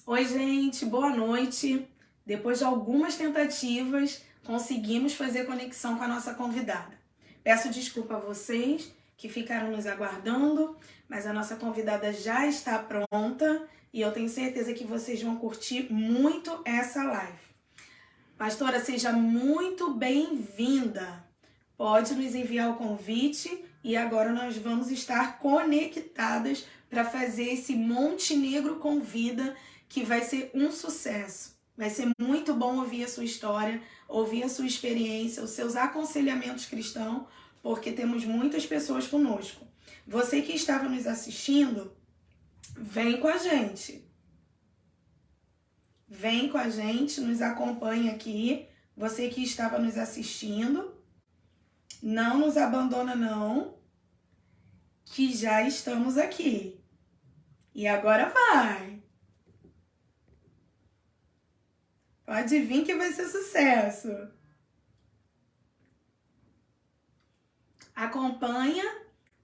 Oi, gente, boa noite. Depois de algumas tentativas, conseguimos fazer conexão com a nossa convidada. Peço desculpa a vocês que ficaram nos aguardando, mas a nossa convidada já está pronta e eu tenho certeza que vocês vão curtir muito essa live. Pastora, seja muito bem-vinda. Pode nos enviar o convite e agora nós vamos estar conectadas para fazer esse Montenegro Convida, que vai ser um sucesso. Vai ser muito bom ouvir a sua história, ouvir a sua experiência, os seus aconselhamentos cristãos, porque temos muitas pessoas conosco. Você que estava nos assistindo, vem com a gente. Vem com a gente, nos acompanha aqui. Você que estava nos assistindo, não nos abandona não, que já estamos aqui. E agora vai. Pode vir que vai ser sucesso. Acompanha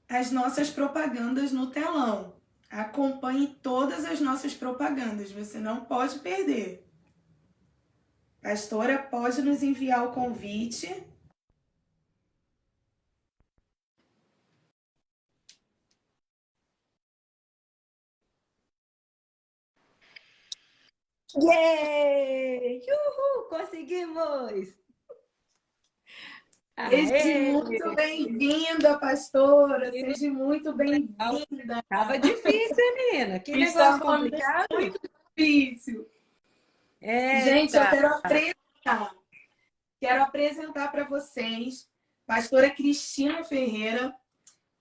as nossas propagandas no telão. Acompanhe todas as nossas propagandas, você não pode perder. Pastora, pode nos enviar o convite. Yay! Uhul! Conseguimos! Seja Aê! muito bem-vinda, pastora. Seja muito bem-vinda. Tava difícil, hein, menina? Que negócio Estava complicado. muito difícil. Gente, eu Eita! quero apresentar para vocês pastora Cristina Ferreira,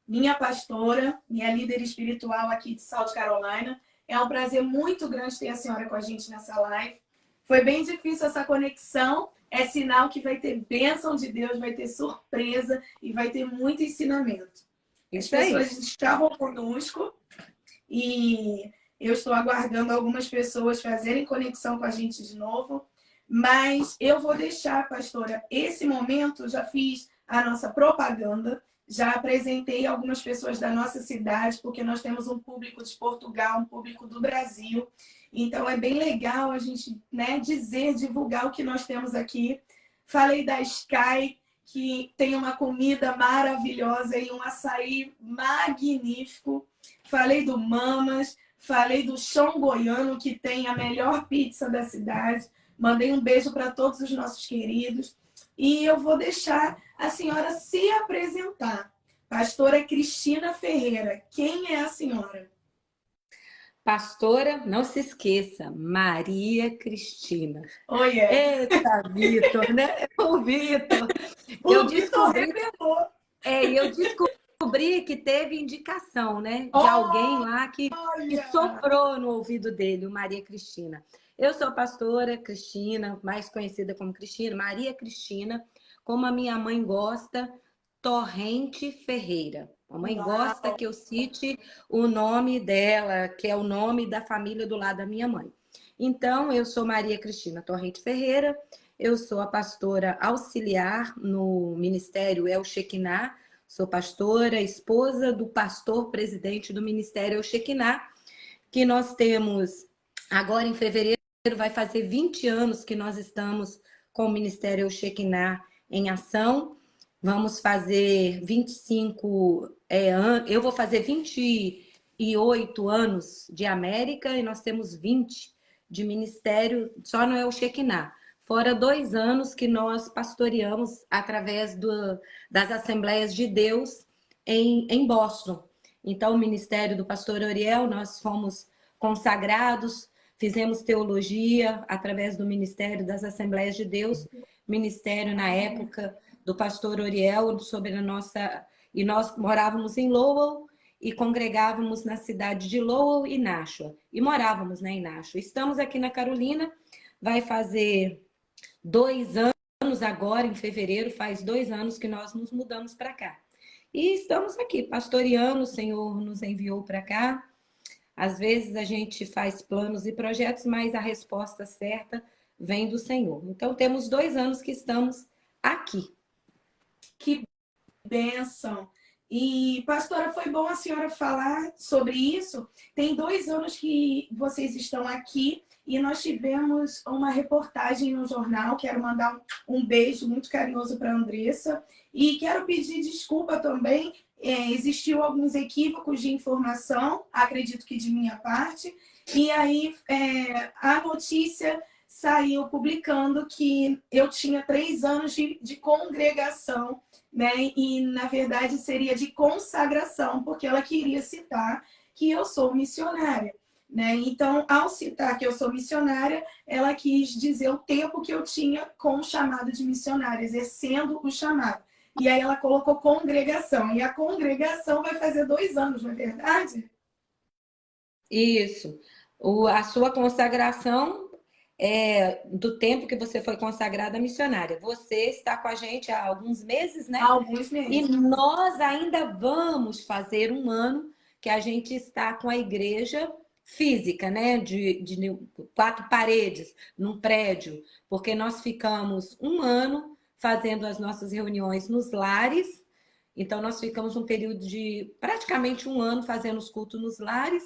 minha pastora, minha líder espiritual aqui de South Carolina. É um prazer muito grande ter a senhora com a gente nessa live. Foi bem difícil essa conexão, é sinal que vai ter bênção de Deus, vai ter surpresa e vai ter muito ensinamento. As Isso aí. pessoas estavam conosco e eu estou aguardando algumas pessoas fazerem conexão com a gente de novo. Mas eu vou deixar, pastora, esse momento, já fiz a nossa propaganda, já apresentei algumas pessoas da nossa cidade, porque nós temos um público de Portugal, um público do Brasil. Então é bem legal a gente, né, divulgar o que nós temos aqui. Falei da Sky, que tem uma comida maravilhosa e um açaí magnífico. Falei do Mamas, falei do Chão Goiano, que tem a melhor pizza da cidade. Mandei um beijo para todos os nossos queridos. E eu vou deixar a senhora se apresentar. Pastora Cristina Ferreira, quem é a senhora? Pastora, não se esqueça, Maria Cristina. Oi, Eita, Vitor, né? O Vitor. O Vitor revelou. Eu descobri que teve indicação, né? De alguém lá que Olha! soprou no ouvido dele, o Maria Cristina. Eu sou a pastora Cristina, mais conhecida como Cristina, Maria Cristina, como a minha mãe gosta, Torrente Ferreira. A mãe gosta que eu cite o nome dela, que é o nome da família do lado da minha mãe. Então, eu sou Maria Cristina Torrente Ferreira, eu sou a pastora auxiliar no Ministério El Shekinah, sou pastora, esposa do pastor presidente do Ministério El Shekinah, que nós temos agora em fevereiro, vai fazer 20 anos que nós estamos com o Ministério El Shekinah em ação. Vamos fazer 25 eu vou fazer 28 anos de América e nós temos 20 de ministério só no El Shekinah. Fora 2 anos que nós pastoreamos através das Assembleias de Deus em Boston. Então, o ministério do pastor Oriel, nós fomos consagrados, fizemos teologia através do ministério das Assembleias de Deus, ministério na época do pastor Oriel, sobre a nossa... E nós morávamos em Lowell e congregávamos na cidade de Lowell e Nashua. E morávamos, né, em Nashua. Estamos aqui na Carolina, vai fazer 2 anos agora, em fevereiro, faz 2 anos que nós nos mudamos para cá. E estamos aqui, pastoreando, o Senhor nos enviou para cá. Às vezes a gente faz planos e projetos, mas a resposta certa vem do Senhor. Então, temos 2 anos que estamos aqui. Que bênção! E, pastora, foi bom a senhora falar sobre isso. Tem 2 anos que vocês estão aqui e nós tivemos uma reportagem no jornal. Quero mandar um beijo muito carinhoso para a Andressa. E quero pedir desculpa também. Existiu alguns equívocos de informação, acredito que de minha parte. E aí a notícia saiu publicando que eu tinha 3 anos de congregação, né? E na verdade seria de consagração, porque ela queria citar que eu sou missionária, né? Então, ao citar que eu sou missionária, ela quis dizer o tempo que eu tinha com o chamado de missionária, exercendo o chamado. E aí ela colocou congregação. E a congregação vai fazer 2 anos, não é verdade? Isso. A sua consagração é do tempo que você foi consagrada missionária. Você está com a gente há alguns meses, né? Há alguns E meses. nós ainda vamos fazer um ano que a gente está com a igreja física, né? De 4 paredes, num prédio, porque nós ficamos um ano fazendo as nossas reuniões nos lares. Então, nós ficamos um período de praticamente um ano fazendo os cultos nos lares,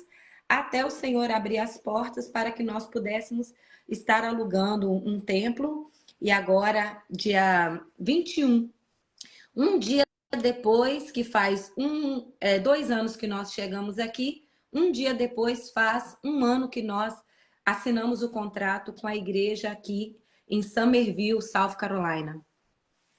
até o Senhor abrir as portas para que nós pudéssemos estar alugando um templo. E agora, dia 21, um dia depois, que faz 2 anos que nós chegamos aqui, um dia depois faz um ano que nós assinamos o contrato com a igreja aqui em Summerville, South Carolina.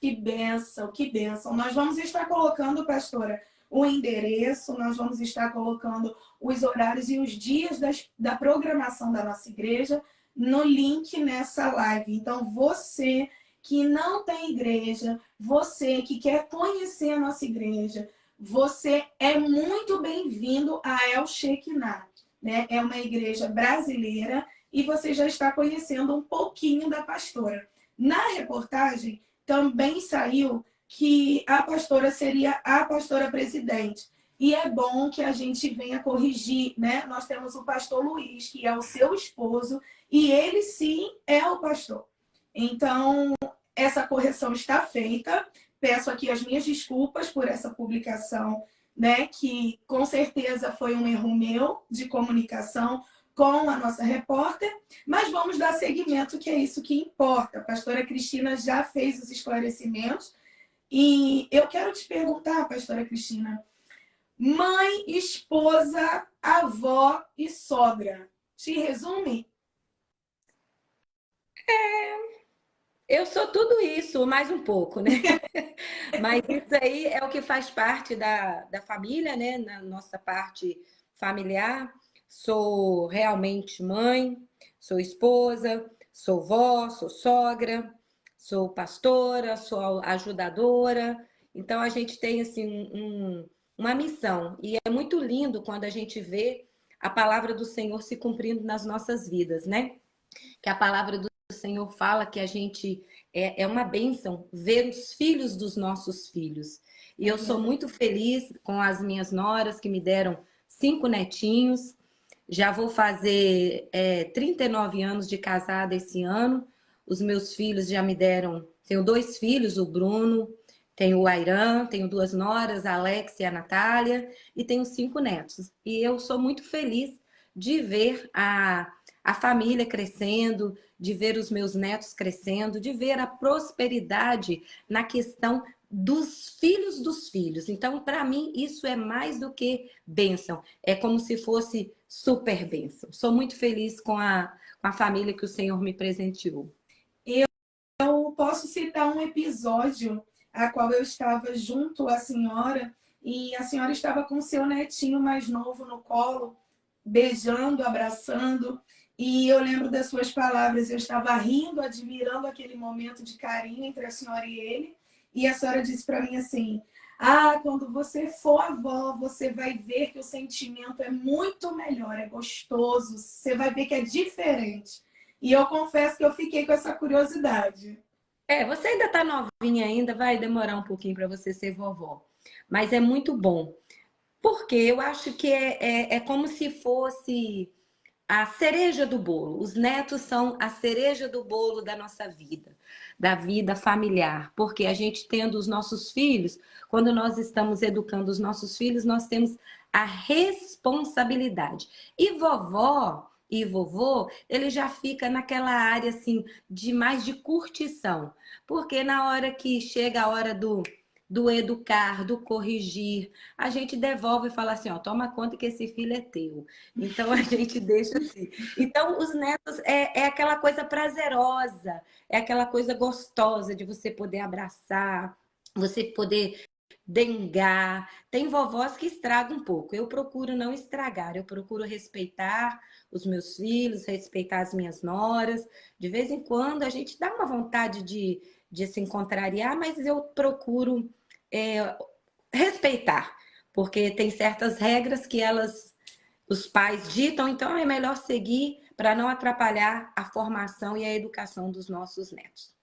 Que bênção, que bênção. Nós vamos estar colocando, pastora, o endereço, nós vamos estar colocando os horários e os dias da programação da nossa igreja no link nessa live. Então, você que não tem igreja, você que quer conhecer a nossa igreja, você é muito bem-vindo a El Shekinah, né? É uma igreja brasileira e você já está conhecendo um pouquinho da pastora. Na reportagem, também saiu que a pastora seria a pastora presidente. E é bom que a gente venha corrigir, né? Nós temos o pastor Luiz, que é o seu esposo, e ele sim é o pastor. Então, essa correção está feita. Peço aqui as minhas desculpas por essa publicação, né? Que com certeza foi um erro meu de comunicação com a nossa repórter, mas vamos dar seguimento, que é isso que importa. A pastora Cristina já fez os esclarecimentos e eu quero te perguntar, pastora Cristina, mãe, esposa, avó e sogra, te resume? Eu sou tudo isso, mais um pouco, né? Mas isso aí é o que faz parte da família, né? Na nossa parte familiar. Sou realmente mãe, sou esposa, sou vó, sou sogra, sou pastora, sou ajudadora. Então a gente tem assim uma missão. E é muito lindo quando a gente vê a palavra do Senhor se cumprindo nas nossas vidas, né? Que a palavra do Senhor fala que a gente é uma bênção ver os filhos dos nossos filhos. E eu sou muito feliz com as minhas noras que me deram 5 netinhos. Já vou fazer 39 anos de casada esse ano. Os meus filhos já me deram... Tenho 2 filhos, o Bruno, tenho o Airan, tenho 2 noras, a Alex e a Natália, e tenho 5 netos. E eu sou muito feliz de ver a família crescendo, de ver os meus netos crescendo, de ver a prosperidade na questão dos filhos dos filhos. Então, para mim, isso é mais do que bênção. É como se fosse super bênção. Sou muito feliz com a família que o Senhor me presenteou. Eu posso citar um episódio a qual eu estava junto à senhora e a senhora estava com seu netinho mais novo no colo, beijando, abraçando. E eu lembro das suas palavras, eu estava rindo, admirando aquele momento de carinho entre a senhora e ele. E a senhora disse para mim assim: ah, quando você for avó, você vai ver que o sentimento é muito melhor, é gostoso, você vai ver que é diferente. E eu confesso que eu fiquei com essa curiosidade. Você ainda está novinha ainda, vai demorar um pouquinho para você ser vovó. Mas é muito bom. Porque eu acho que é como se fosse a cereja do bolo. Os netos são a cereja do bolo da nossa vida, da vida familiar. Porque a gente tendo os nossos filhos, quando nós estamos educando os nossos filhos, nós temos a responsabilidade. E vovó e vovô, ele já fica naquela área assim de mais de curtição. Porque na hora que chega a hora do educar, do corrigir, a gente devolve e fala assim, ó, toma conta que esse filho é teu. Então a gente deixa assim. Então os netos é aquela coisa prazerosa, é aquela coisa gostosa de você poder abraçar, você poder dengar. Tem vovós que estragam um pouco. Eu procuro não estragar, eu procuro respeitar os meus filhos, respeitar as minhas noras. De vez em quando a gente dá uma vontade de se contrariar, mas eu procuro respeitar, porque tem certas regras que os pais ditam, então é melhor seguir para não atrapalhar a formação e a educação dos nossos netos.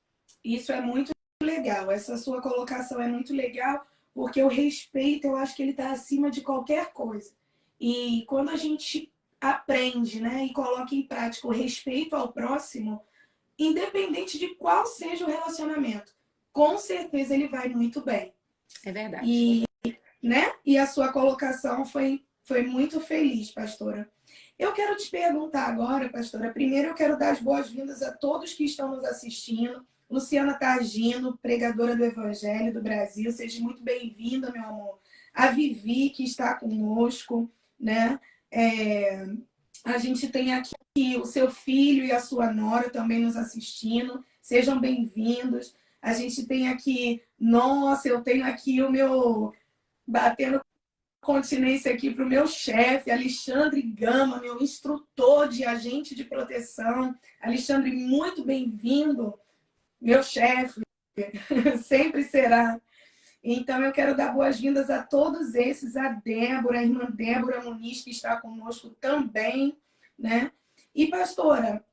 Isso é muito legal, essa sua colocação é muito legal, porque o respeito, eu acho que ele está acima de qualquer coisa. E quando a gente aprende, né, e coloca em prática o respeito ao próximo, independente de qual seja o relacionamento, com certeza ele vai muito bem. É verdade. E a sua colocação foi muito feliz, pastora. Eu quero te perguntar agora, pastora. Primeiro, eu quero dar as boas-vindas a todos que estão nos assistindo. Luciana Targino, pregadora do Evangelho do Brasil. Seja muito bem-vinda, meu amor. A Vivi, que está conosco, né? A gente tem aqui o seu filho e a sua nora também nos assistindo. Sejam bem-vindos. A gente tem aqui... Nossa, eu tenho aqui o meu... Batendo continência aqui para o meu chefe, Alexandre Gama, meu instrutor de agente de proteção. Alexandre, muito bem-vindo, meu chefe, sempre será. Então, eu quero dar boas-vindas a todos esses, a Débora, a irmã Débora Muniz, que está conosco também, né? E, pastora,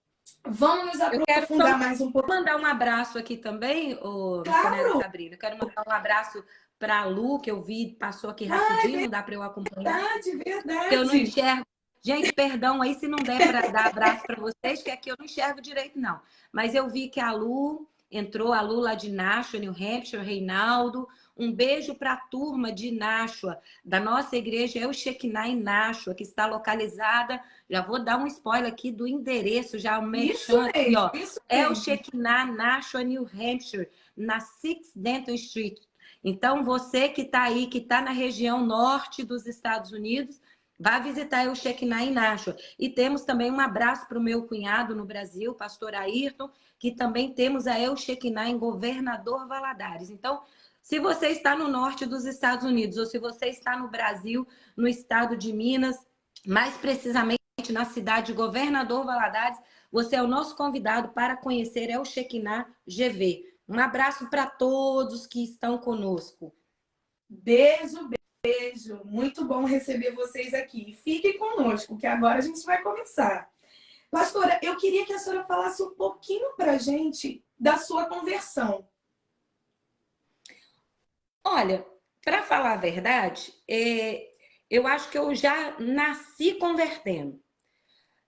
vamos nos aprofundar mais um pouco. Mandar um abraço aqui também, Claro. Sabrina. Eu quero mandar um abraço para a Lu, que eu vi, passou aqui rapidinho, não dá para eu acompanhar. Verdade. Eu não enxergo. Gente, perdão aí se não der para dar abraço para vocês, que aqui eu não enxergo direito, não. Mas eu vi que a Lu entrou, a Lu lá de Nashua, New Hampshire, Reinaldo. Um beijo para a turma de Nashua, da nossa igreja El Shekinah em Nashua, que está localizada. Já vou dar um spoiler aqui do endereço, já o merchan aqui, ó. El Shekinah, Nashua, New Hampshire, na 6th Denton Street. Então, você que está aí, que está na região norte dos Estados Unidos, vá visitar o Shekinah em Nashua. E temos também um abraço para o meu cunhado no Brasil, pastor Ayrton, que também temos a El Shekinah em Governador Valadares. Então, se você está no norte dos Estados Unidos, ou se você está no Brasil, no estado de Minas, mais precisamente na cidade de Governador Valadares, você é o nosso convidado para conhecer El Shekinah GV. Um abraço para todos que estão conosco. Beijo, beijo. Muito bom receber vocês aqui. Fiquem conosco, que agora a gente vai começar. Pastora, eu queria que a senhora falasse um pouquinho para a gente da sua conversão. Olha, para falar a verdade, eu acho que eu já nasci convertendo.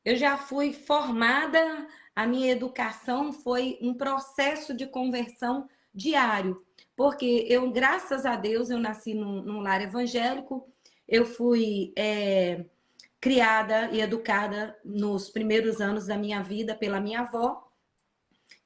Eu já fui formada, a minha educação foi um processo de conversão diário. Porque eu, graças a Deus, eu nasci num lar evangélico, eu fui criada e educada nos primeiros anos da minha vida pela minha avó,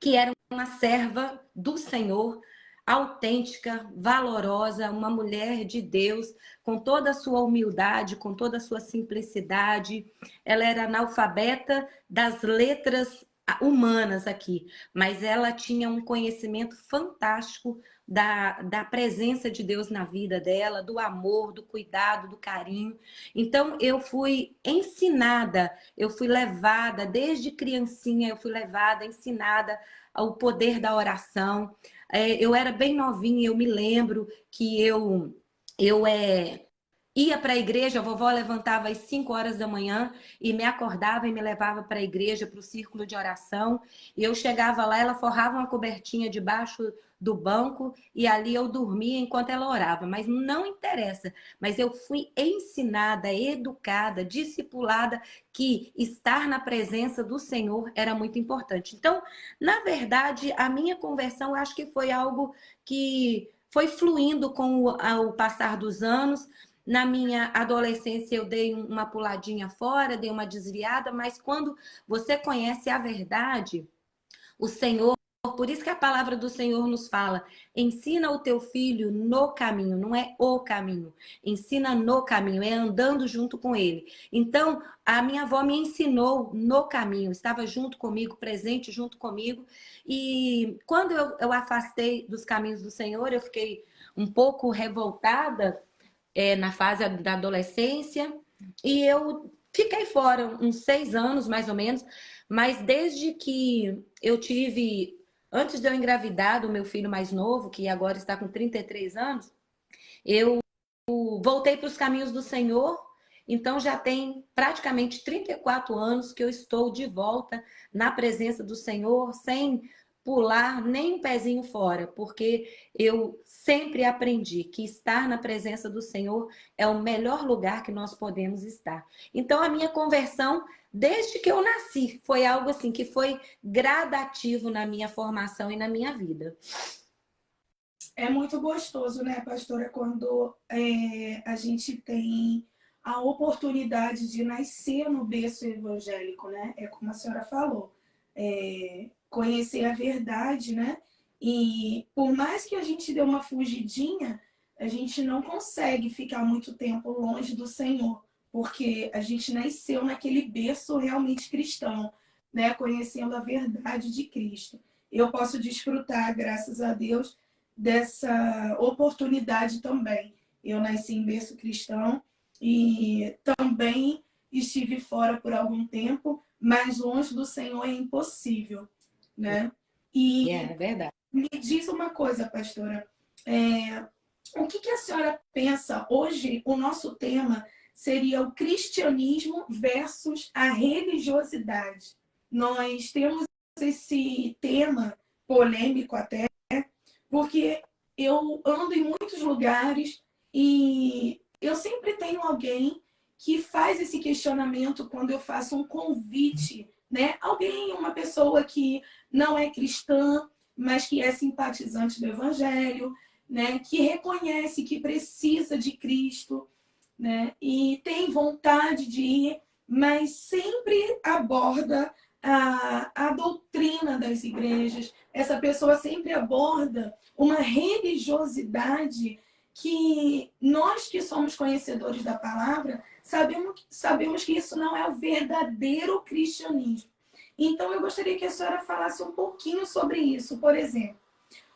que era uma serva do Senhor, autêntica, valorosa, uma mulher de Deus, com toda a sua humildade, com toda a sua simplicidade. Ela era analfabeta das letras humanas aqui, mas ela tinha um conhecimento fantástico da presença de Deus na vida dela, do amor, do cuidado, do carinho. Então, eu fui ensinada, eu fui levada, desde criancinha, eu fui levada, ensinada ao poder da oração. Eu era bem novinha, eu me lembro que eu ia para a igreja, a vovó levantava às 5 horas da manhã e me acordava e me levava para a igreja, para o círculo de oração. E eu chegava lá, ela forrava uma cobertinha debaixo do banco e ali eu dormia enquanto ela orava. Mas não interessa. Mas eu fui ensinada, educada, discipulada que estar na presença do Senhor era muito importante. Então, na verdade, a minha conversão, eu acho que foi algo que foi fluindo com o passar dos anos. Na minha adolescência eu dei uma puladinha fora, dei uma desviada, mas quando você conhece a verdade, o Senhor, por isso que a palavra do Senhor nos fala, ensina o teu filho no caminho, não é o caminho, ensina no caminho, é andando junto com ele. Então, a minha avó me ensinou no caminho, estava junto comigo, presente junto comigo, e quando eu afastei dos caminhos do Senhor, eu fiquei um pouco revoltada, na fase da adolescência, e eu fiquei fora uns 6 anos, mais ou menos, mas desde que eu tive, antes de eu engravidar do meu filho mais novo, que agora está com 33 anos, eu voltei para os caminhos do Senhor, então já tem praticamente 34 anos que eu estou de volta na presença do Senhor, sem pular nem um pezinho fora, porque eu sempre aprendi que estar na presença do Senhor é o melhor lugar que nós podemos estar. Então a minha conversão, desde que eu nasci, foi algo assim que foi gradativo na minha formação e na minha vida. É muito gostoso, né, pastora, quando a gente tem a oportunidade de nascer no berço evangélico, né? É como a senhora falou, conhecer a verdade, né? E por mais que a gente dê uma fugidinha, a gente não consegue ficar muito tempo longe do Senhor, porque a gente nasceu naquele berço realmente cristão, né? Conhecendo a verdade de Cristo. Eu posso desfrutar, graças a Deus, dessa oportunidade também. Eu nasci em berço cristão e também estive fora por algum tempo, mas longe do Senhor é impossível, né? E É verdade. me diz uma coisa, pastora, o que a senhora pensa hoje? O nosso tema seria o cristianismo versus a religiosidade. Nós temos esse tema polêmico até, porque eu ando em muitos lugares e eu sempre tenho alguém que faz esse questionamento quando eu faço um convite, né? Alguém, uma pessoa que não é cristã, mas que é simpatizante do evangelho, né? Que reconhece que precisa de Cristo, né? E tem vontade de ir, mas sempre aborda a doutrina das igrejas. Essa pessoa sempre aborda uma religiosidade que nós que somos conhecedores da palavra sabemos que isso não é o verdadeiro cristianismo. Então eu gostaria que a senhora falasse um pouquinho sobre isso. Por exemplo,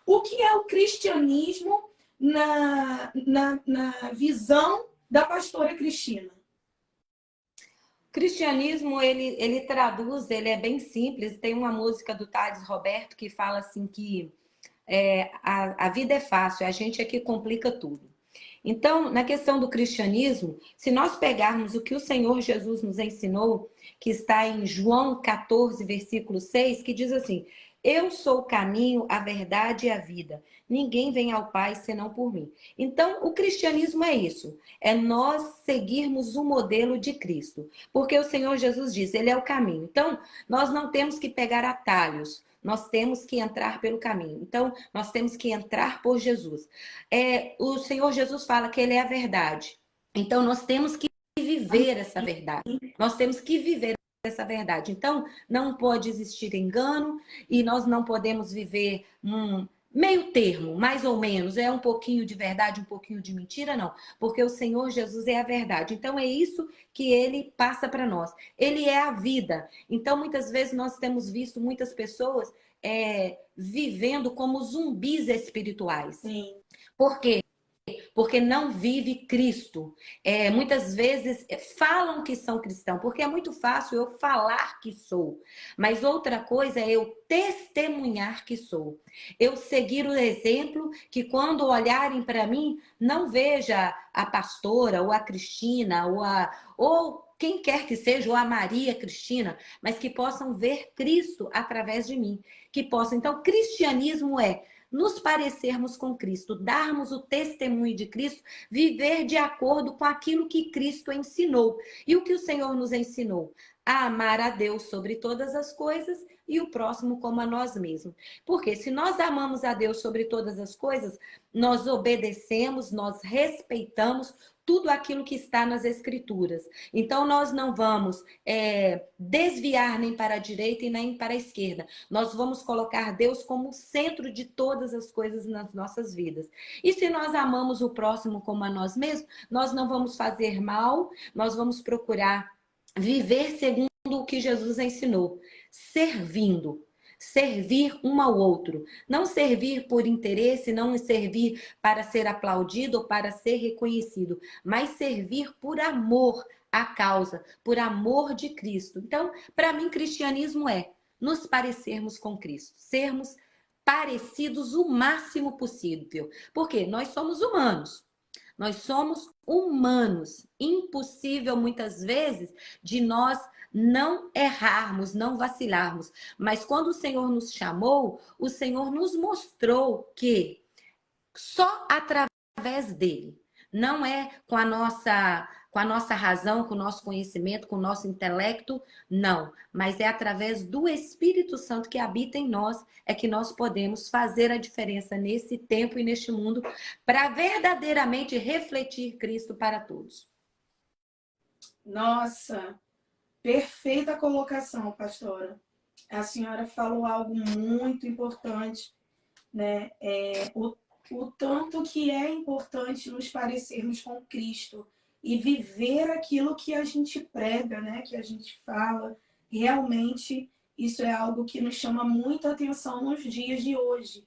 o que é o cristianismo na visão da pastora Cristina? Cristianismo, ele traduz, ele é bem simples. Tem uma música do Thales Roberto que fala assim que a vida é fácil, a gente é que complica tudo. Então, na questão do cristianismo, se nós pegarmos o que o Senhor Jesus nos ensinou, que está em João 14, versículo 6, que diz assim: eu sou o caminho, a verdade e a vida. Ninguém vem ao Pai senão por mim. Então, o cristianismo é isso. É nós seguirmos o modelo de Cristo. Porque o Senhor Jesus diz, ele é o caminho. Então, nós não temos que pegar atalhos. Nós temos que entrar pelo caminho. Então, nós temos que entrar por Jesus. O Senhor Jesus fala que ele é a verdade. Então, nós temos que viver essa verdade. Nós temos que viver essa verdade. Então, não pode existir engano e nós não podemos viver meio termo, mais ou menos. É um pouquinho de verdade, um pouquinho de mentira, não. Porque o Senhor Jesus é a verdade. Então, é isso que ele passa para nós. Ele é a vida. Então, muitas vezes nós temos visto muitas pessoas vivendo como zumbis espirituais. Sim. Por quê? Porque não vive Cristo. Muitas vezes falam que são cristãos, porque é muito fácil eu falar que sou. Mas outra coisa é eu testemunhar que sou. Eu seguir o exemplo que quando olharem para mim, não veja a pastora, ou a Cristina, ou quem quer que seja, ou a Maria Cristina, mas que possam ver Cristo através de mim. Que possam. Então, cristianismo é nos parecermos com Cristo, darmos o testemunho de Cristo, viver de acordo com aquilo que Cristo ensinou. E o que o Senhor nos ensinou? A amar a Deus sobre todas as coisas e o próximo como a nós mesmos. Porque se nós amamos a Deus sobre todas as coisas, nós obedecemos, nós respeitamos tudo aquilo que está nas Escrituras. Então, nós não vamos desviar nem para a direita e nem para a esquerda. Nós vamos colocar Deus como o centro de todas as coisas nas nossas vidas. E se nós amamos o próximo como a nós mesmos, nós não vamos fazer mal, nós vamos procurar viver segundo o que Jesus ensinou, servindo. Servir um ao outro. Não servir por interesse, não servir para ser aplaudido ou para ser reconhecido, mas servir por amor à causa, por amor de Cristo. Então, para mim, cristianismo é nos parecermos com Cristo, sermos parecidos o máximo possível. Porque nós somos humanos. Nós somos humanos. Impossível, muitas vezes, de nós não errarmos, não vacilarmos. Mas quando o Senhor nos chamou, o Senhor nos mostrou que só através dele, não é com a nossa razão, com o nosso conhecimento, com o nosso intelecto, não. Mas é através do Espírito Santo que habita em nós, é que nós podemos fazer a diferença nesse tempo e neste mundo, para verdadeiramente refletir Cristo para todos. Nossa, perfeita colocação, pastora. A senhora falou algo muito importante, né? O tanto que é importante nos parecermos com Cristo e viver aquilo que a gente prega, né? Que a gente fala. Realmente, isso é algo que nos chama muita atenção nos dias de hoje.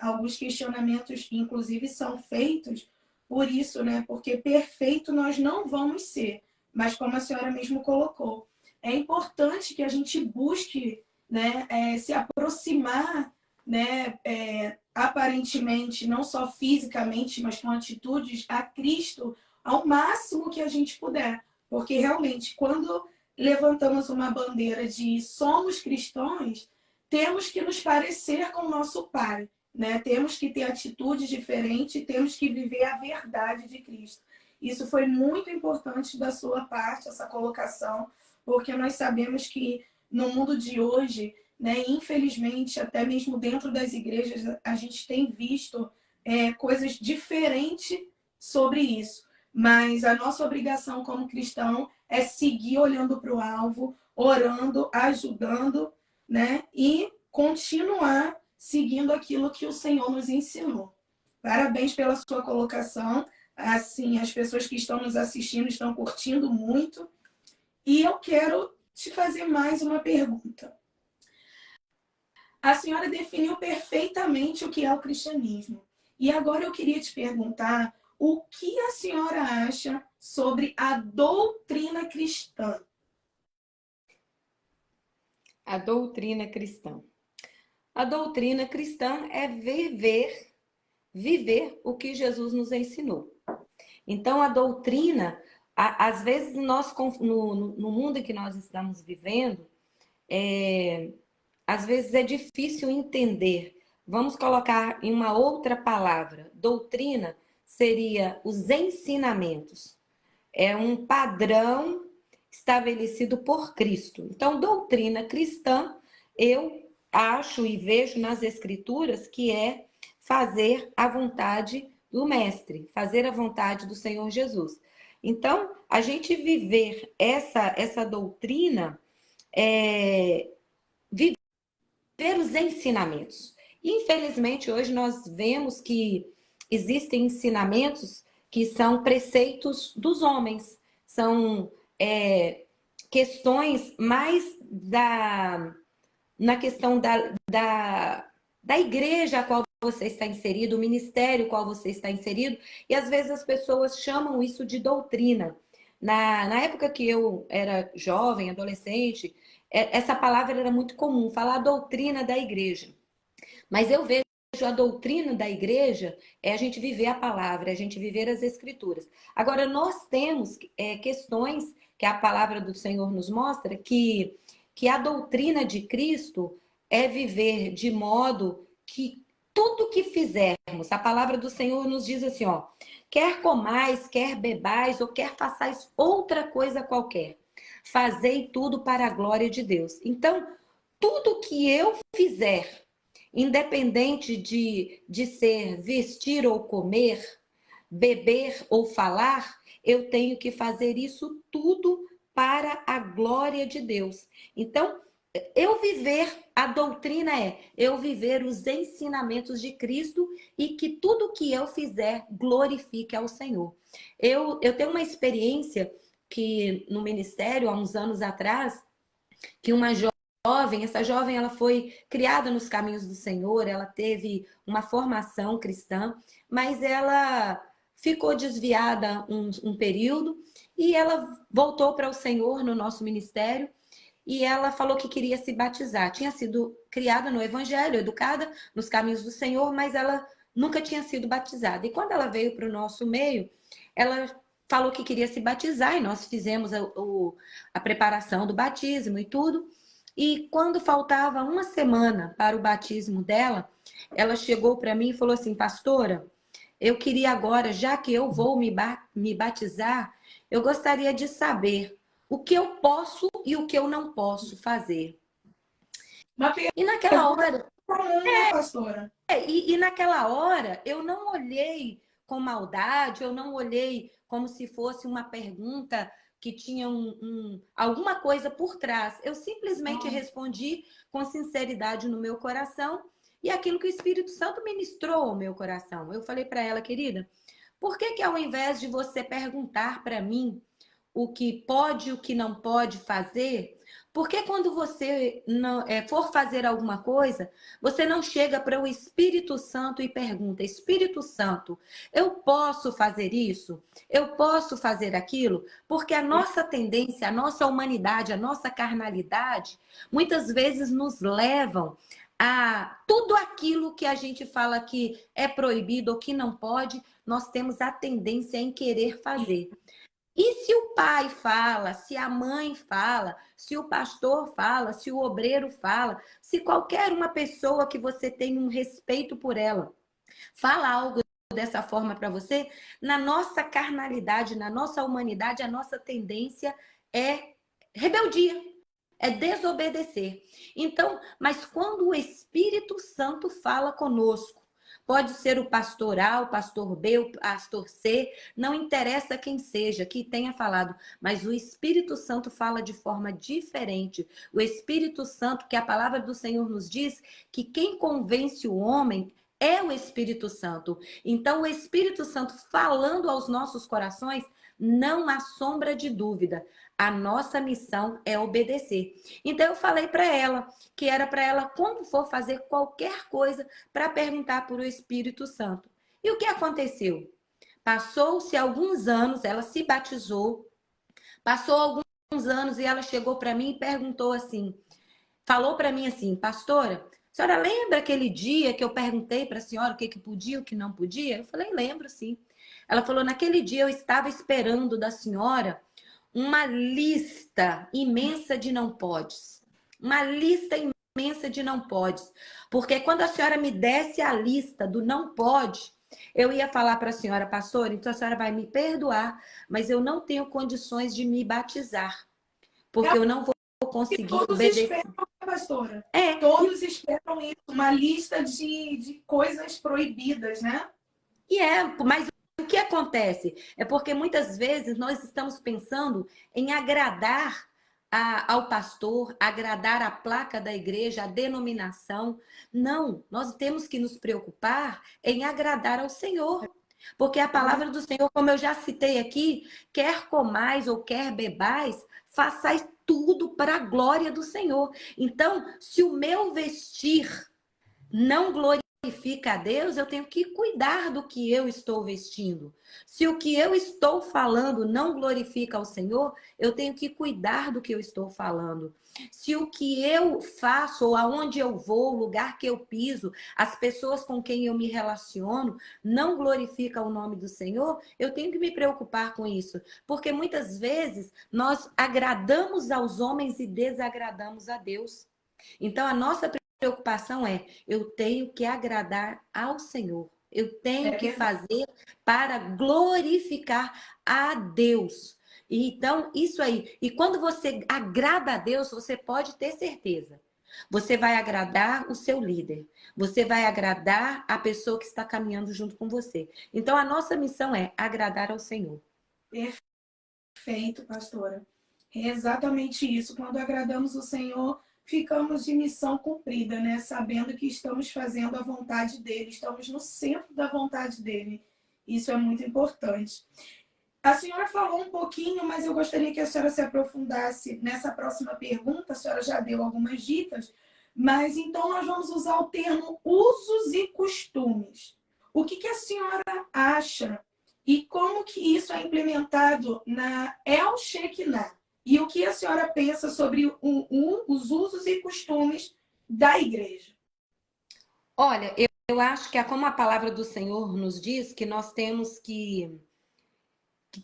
Alguns questionamentos, inclusive, são feitos por isso, né? Porque perfeito nós não vamos ser, mas como a senhora mesmo colocou, é importante que a gente busque, né, se aproximar, né, aparentemente, não só fisicamente, mas com atitudes a Cristo ao máximo que a gente puder. Porque realmente, quando levantamos uma bandeira de somos cristãos, temos que nos parecer com o nosso Pai, né? Temos que ter atitudes diferentes, temos que viver a verdade de Cristo. Isso foi muito importante da sua parte, essa colocação, porque nós sabemos que no mundo de hoje, né, infelizmente, até mesmo dentro das igrejas, a gente tem visto coisas diferentes sobre isso. Mas a nossa obrigação como cristão é seguir olhando para o alvo, orando, ajudando, né, e continuar seguindo aquilo que o Senhor nos ensinou. Parabéns pela sua colocação. Assim, as pessoas que estão nos assistindo estão curtindo muito. E eu quero te fazer mais uma pergunta. A senhora definiu perfeitamente o que é o cristianismo. E agora eu queria te perguntar o que a senhora acha sobre a doutrina cristã. A doutrina cristã. A doutrina cristã é viver o que Jesus nos ensinou. Então, a doutrina, às vezes, nós, no mundo em que nós estamos vivendo, às vezes é difícil entender. Vamos colocar em uma outra palavra. Doutrina seria os ensinamentos. É um padrão estabelecido por Cristo. Então, doutrina cristã, eu acho e vejo nas Escrituras que é fazer a vontade do Mestre, fazer a vontade do Senhor Jesus. Então, a gente viver essa doutrina viver os ensinamentos. Infelizmente, hoje nós vemos que existem ensinamentos que são preceitos dos homens, são questões mais na questão da igreja a qual você está inserido, o ministério qual você está inserido, e às vezes as pessoas chamam isso de doutrina. Na época que eu era jovem, adolescente, essa palavra era muito comum, falar a doutrina da igreja. Mas eu vejo a doutrina da igreja é a gente viver a palavra, é a gente viver as escrituras. Agora, nós temos questões que a palavra do Senhor nos mostra que a doutrina de Cristo é viver de modo que tudo que fizermos, a palavra do Senhor nos diz assim, ó, quer comais, quer bebais ou quer façais outra coisa qualquer, fazei tudo para a glória de Deus. Então, tudo que eu fizer, independente de ser vestir ou comer, beber ou falar, eu tenho que fazer isso tudo para a glória de Deus. Então, eu viver, a doutrina é eu viver os ensinamentos de Cristo e que tudo que eu fizer glorifique ao Senhor. Eu tenho uma experiência que no ministério, há uns anos atrás, que uma jovem, essa jovem ela foi criada nos caminhos do Senhor, ela teve uma formação cristã, mas ela ficou desviada um período e ela voltou para o Senhor no nosso ministério e ela falou que queria se batizar. Tinha sido criada no Evangelho, educada nos caminhos do Senhor, mas ela nunca tinha sido batizada. E quando ela veio para o nosso meio, ela falou que queria se batizar e nós fizemos a preparação do batismo e tudo. E quando faltava uma semana para o batismo dela, ela chegou para mim e falou assim, pastora, eu queria agora, já que eu vou me batizar, eu gostaria de saber o que eu posso e o que eu não posso fazer. Uma E naquela hora, comum, né, pastora? e naquela hora eu não olhei com maldade, eu não olhei como se fosse uma pergunta que tinha alguma coisa por trás. Eu simplesmente respondi com sinceridade no meu coração e aquilo que o Espírito Santo ministrou ao meu coração. Eu falei para ela, querida, por que ao invés de você perguntar para mim o que pode e o que não pode fazer, porque quando você não, for fazer alguma coisa, você não chega para o Espírito Santo e pergunta, Espírito Santo, eu posso fazer isso? Eu posso fazer aquilo? Porque a nossa tendência, a nossa humanidade, a nossa carnalidade, muitas vezes nos levam a tudo aquilo que a gente fala que é proibido ou que não pode, nós temos a tendência em querer fazer. E se o pai fala, se a mãe fala, se o pastor fala, se o obreiro fala, se qualquer uma pessoa que você tem um respeito por ela fala algo dessa forma para você, na nossa carnalidade, na nossa humanidade, a nossa tendência é rebeldia, é desobedecer. Então, mas quando o Espírito Santo fala conosco, pode ser o pastor A, o pastor B, o pastor C, não interessa quem seja, que tenha falado, mas o Espírito Santo fala de forma diferente. O Espírito Santo, que a palavra do Senhor nos diz, que quem convence o homem é o Espírito Santo. Então, o Espírito Santo falando aos nossos corações, não há sombra de dúvida. A nossa missão é obedecer. Então, eu falei para ela que era para ela, quando for fazer qualquer coisa, para perguntar por o Espírito Santo. E o que aconteceu? Passou-se alguns anos, ela se batizou, passou alguns anos e ela chegou para mim e perguntou assim, falou para mim assim, pastora, a senhora lembra aquele dia que eu perguntei para a senhora o que podia e o que não podia? Eu falei, lembro sim. Ela falou, naquele dia eu estava esperando da senhora uma lista imensa de não podes. Uma lista imensa de não podes. Porque quando a senhora me desse a lista do não pode, eu ia falar para a senhora, pastora, então a senhora vai me perdoar, mas eu não tenho condições de me batizar. Porque eu não vou conseguir todos obedecer. Esperam, pastora? Todos esperam isso, uma lista de coisas proibidas, né? Mas o que acontece? É porque muitas vezes nós estamos pensando em agradar ao pastor, agradar a placa da igreja, a denominação. Não, nós temos que nos preocupar em agradar ao Senhor. Porque a palavra do Senhor, como eu já citei aqui, quer comais ou quer bebais, façais tudo para a glória do Senhor. Então, se o meu vestir não glorifica glorifica a Deus, eu tenho que cuidar do que eu estou vestindo. Se o que eu estou falando não glorifica ao Senhor, eu tenho que cuidar do que eu estou falando. Se o que eu faço, ou aonde eu vou, o lugar que eu piso, as pessoas com quem eu me relaciono, não glorifica o nome do Senhor, eu tenho que me preocupar com isso. Porque muitas vezes nós agradamos aos homens e desagradamos a Deus. Então, a nossa preocupação é: eu tenho que agradar ao Senhor. Eu tenho que fazer para glorificar a Deus. Então, isso aí. E quando você agrada a Deus, você pode ter certeza. Você vai agradar o seu líder. Você vai agradar a pessoa que está caminhando junto com você. Então, a nossa missão é agradar ao Senhor. Perfeito, pastora. É exatamente isso. Quando agradamos o Senhor, ficamos de missão cumprida, né? Sabendo que estamos fazendo a vontade dele, estamos no centro da vontade dele. Isso é muito importante. A senhora falou um pouquinho, mas eu gostaria que a senhora se aprofundasse nessa próxima pergunta. A senhora já deu algumas dicas, mas então nós vamos usar o termo usos e costumes. O que a senhora acha e como que isso é implementado na El Shekinah? E o que a senhora pensa sobre os usos e costumes da igreja? Olha, eu acho que é como a palavra do Senhor nos diz, que nós temos que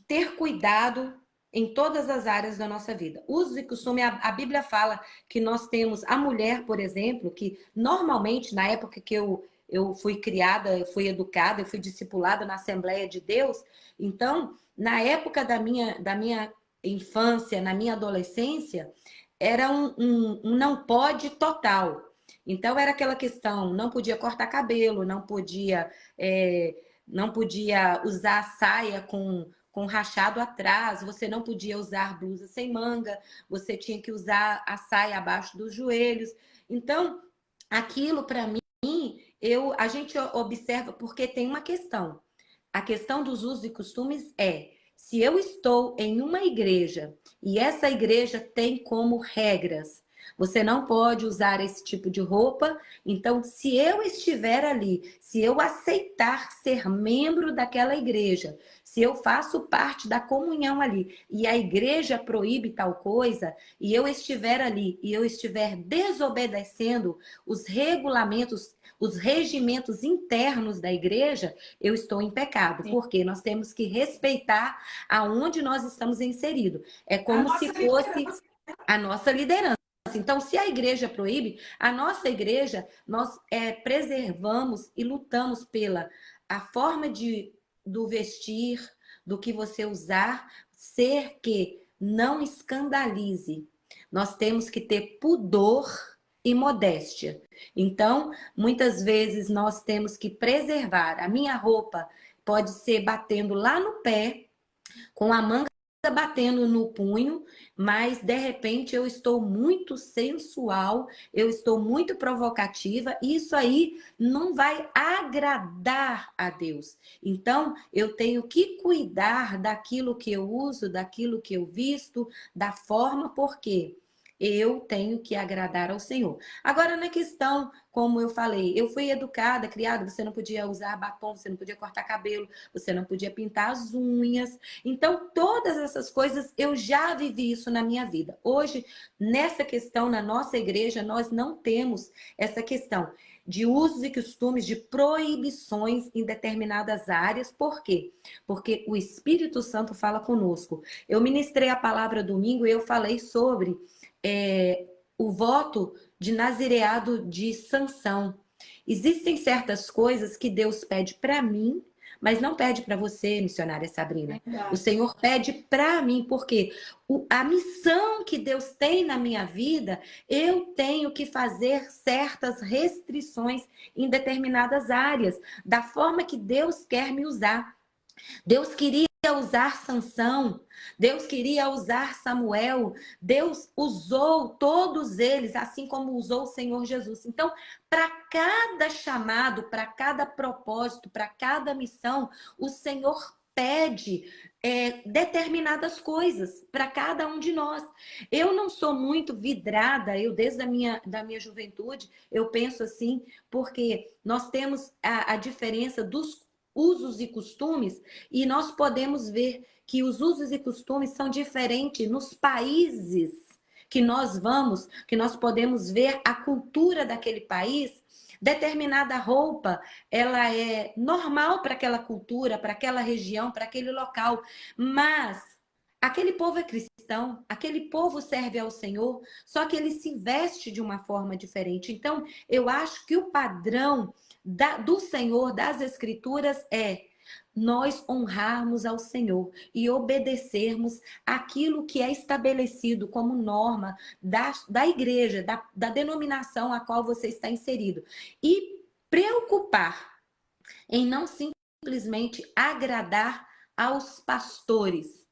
ter cuidado em todas as áreas da nossa vida. Usos e costume, a Bíblia fala que nós temos a mulher, por exemplo, que normalmente, na época que eu fui criada, eu fui educada, eu fui discipulada na Assembleia de Deus, então, na época da minha infância, na minha adolescência, era um não pode total. Então, era aquela questão, não podia cortar cabelo, não podia usar saia com rachado atrás, você não podia usar blusa sem manga, você tinha que usar a saia abaixo dos joelhos. Então, aquilo para mim, a gente observa porque tem uma questão. A questão dos usos e costumes é: se eu estou em uma igreja e essa igreja tem como regras, você não pode usar esse tipo de roupa. Então, se eu estiver ali, se eu aceitar ser membro daquela igreja, se eu faço parte da comunhão ali e a igreja proíbe tal coisa, e eu estiver ali e eu estiver desobedecendo os regulamentos, os regimentos internos da igreja, eu estou em pecado. Sim. Porque nós temos que respeitar aonde nós estamos inseridos. É como se fosse a nossa liderança. Então, se a igreja proíbe, a nossa igreja, nós preservamos e lutamos pela a forma do vestir, do que você usar, ser que não escandalize. Nós temos que ter pudor e modéstia. Então, muitas vezes nós temos que preservar. A minha roupa pode ser batendo lá no pé, com a manga batendo no punho, mas de repente eu estou muito sensual, eu estou muito provocativa, e isso aí não vai agradar a Deus. Então, eu tenho que cuidar daquilo que eu uso, daquilo que eu visto, da forma, porque eu tenho que agradar ao Senhor. Agora, na questão, como eu falei, eu fui educada, criada, você não podia usar batom, você não podia cortar cabelo, você não podia pintar as unhas. Então, todas essas coisas, eu já vivi isso na minha vida. Hoje, nessa questão, na nossa igreja, nós não temos essa questão de usos e costumes, de proibições em determinadas áreas. Por quê? Porque o Espírito Santo fala conosco. Eu ministrei a palavra domingo e eu falei sobre o voto de nazireado de Sansão. Existem certas coisas que Deus pede para mim, mas não pede para você, missionária Sabrina. Verdade. O Senhor pede para mim, porque a missão que Deus tem na minha vida, eu tenho que fazer certas restrições em determinadas áreas, da forma que Deus quer me usar. Deus queria usar Sansão, Deus queria usar Samuel, Deus usou todos eles, assim como usou o Senhor Jesus. Então, para cada chamado, para cada propósito, para cada missão, o Senhor pede determinadas coisas para cada um de nós. Eu não sou muito vidrada, eu desde da minha juventude, eu penso assim, porque nós temos a diferença dos usos e costumes, e nós podemos ver que os usos e costumes são diferentes nos países que nós vamos, que nós podemos ver a cultura daquele país. Determinada roupa, ela é normal para aquela cultura, para aquela região, para aquele local, mas aquele povo é cristão, aquele povo serve ao Senhor, só que ele se veste de uma forma diferente. Então, eu acho que o padrão do Senhor, das Escrituras, é nós honrarmos ao Senhor e obedecermos aquilo que é estabelecido como norma da igreja, da denominação a qual você está inserido. E preocupar em não simplesmente agradar aos pastores,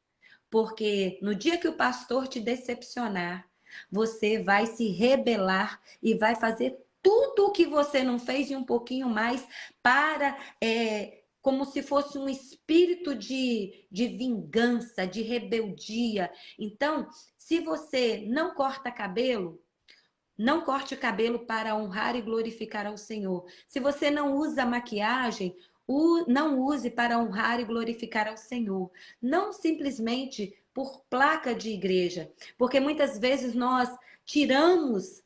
porque no dia que o pastor te decepcionar, você vai se rebelar e vai fazer tudo o que você não fez e um pouquinho mais para... como se fosse um espírito de vingança, de rebeldia. Então, se você não corta cabelo, não corte o cabelo para honrar e glorificar ao Senhor. Se você não usa maquiagem, não use para honrar e glorificar ao Senhor. Não simplesmente por placa de igreja, porque muitas vezes nós tiramos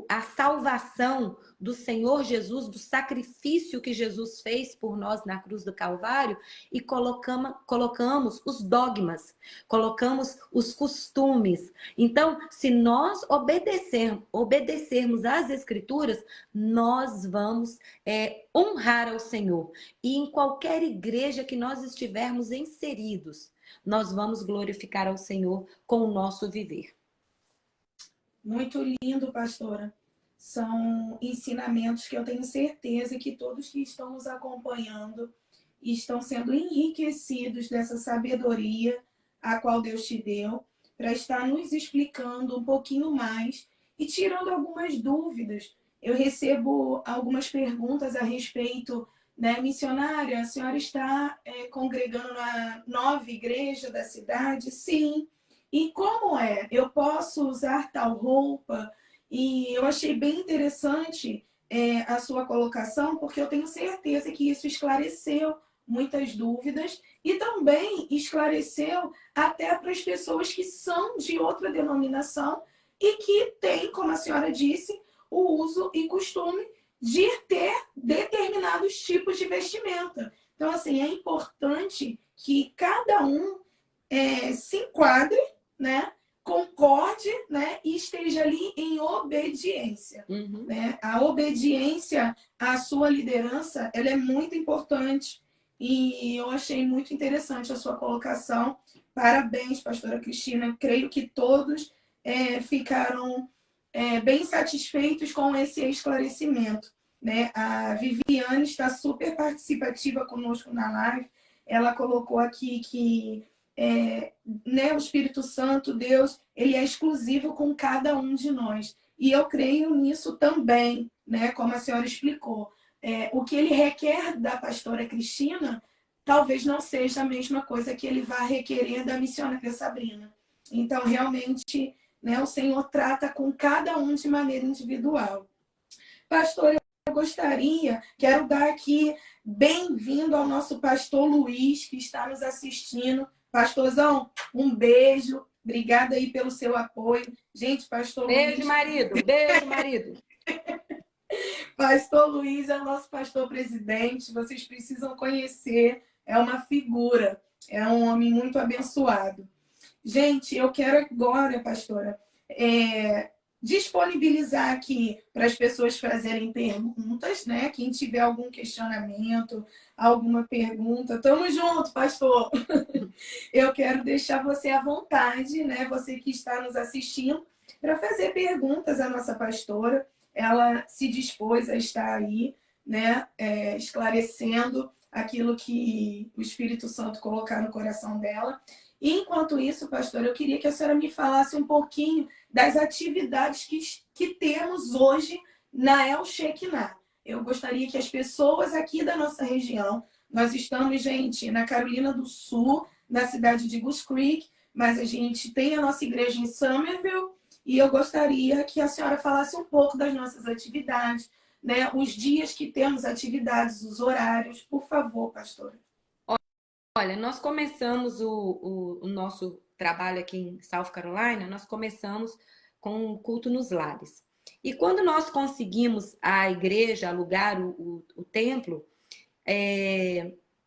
a salvação do Senhor Jesus, do sacrifício que Jesus fez por nós na cruz do Calvário, e colocamos os dogmas, colocamos os costumes. Então, se nós obedecermos às Escrituras, nós vamos honrar ao Senhor. E em qualquer igreja que nós estivermos inseridos, nós vamos glorificar ao Senhor com o nosso viver. Muito lindo, pastora. São ensinamentos que eu tenho certeza que todos que estão nos acompanhando estão sendo enriquecidos dessa sabedoria a qual Deus te deu, para estar nos explicando um pouquinho mais e tirando algumas dúvidas. Eu recebo algumas perguntas a respeito, né, missionária, a senhora está congregando na nova igreja da cidade? Sim. E como é? Eu posso usar tal roupa? E eu achei bem interessante a sua colocação, porque eu tenho certeza que isso esclareceu muitas dúvidas e também esclareceu até para as pessoas que são de outra denominação e que têm, como a senhora disse, o uso e costume de ter determinados tipos de vestimenta. Então, assim, é importante que cada um se enquadre, né, concorde, né, e esteja ali em obediência. Uhum. Né? A obediência à sua liderança, ela é muito importante. E eu achei muito interessante a sua colocação. Parabéns, pastora Cristina. Creio que todos ficaram bem satisfeitos com esse esclarecimento. Né? A Viviane está super participativa conosco na live. Ela colocou aqui que né, o Espírito Santo, Deus, ele é exclusivo com cada um de nós. E eu creio nisso também, né, como a senhora explicou. O que ele requer da pastora Cristina, talvez não seja a mesma coisa que ele vai requerer da missionária Sabrina. Então, realmente, né, o Senhor trata com cada um de maneira individual. Pastora, eu quero dar aqui bem-vindo ao nosso pastor Luiz, que está nos assistindo. Pastorzão, um beijo. Obrigada aí pelo seu apoio. Gente, pastor Beijo, Luiz... marido. Beijo, marido. Pastor Luiz é o nosso pastor presidente. Vocês precisam conhecer. É uma figura. É um homem muito abençoado. Gente, eu quero agora, pastora, disponibilizar aqui para as pessoas fazerem perguntas, né? Quem tiver algum questionamento, alguma pergunta, tamo junto, pastor. Eu quero deixar você à vontade, né? Você que está nos assistindo, para fazer perguntas à nossa pastora. Ela se dispôs a estar aí, né? Esclarecendo aquilo que o Espírito Santo colocar no coração dela. E, enquanto isso, pastor, eu queria que a senhora me falasse um pouquinho das atividades que temos hoje na El Shekinah. Eu gostaria que as pessoas aqui da nossa região, nós estamos, gente, na Carolina do Sul, na cidade de Goose Creek, mas a gente tem a nossa igreja em Somerville e eu gostaria que a senhora falasse um pouco das nossas atividades, né? Os dias que temos atividades, os horários, por favor, pastora. Olha, nós começamos o nosso trabalho aqui em South Carolina, nós começamos com o culto nos lares. E quando nós conseguimos a igreja, alugar o templo,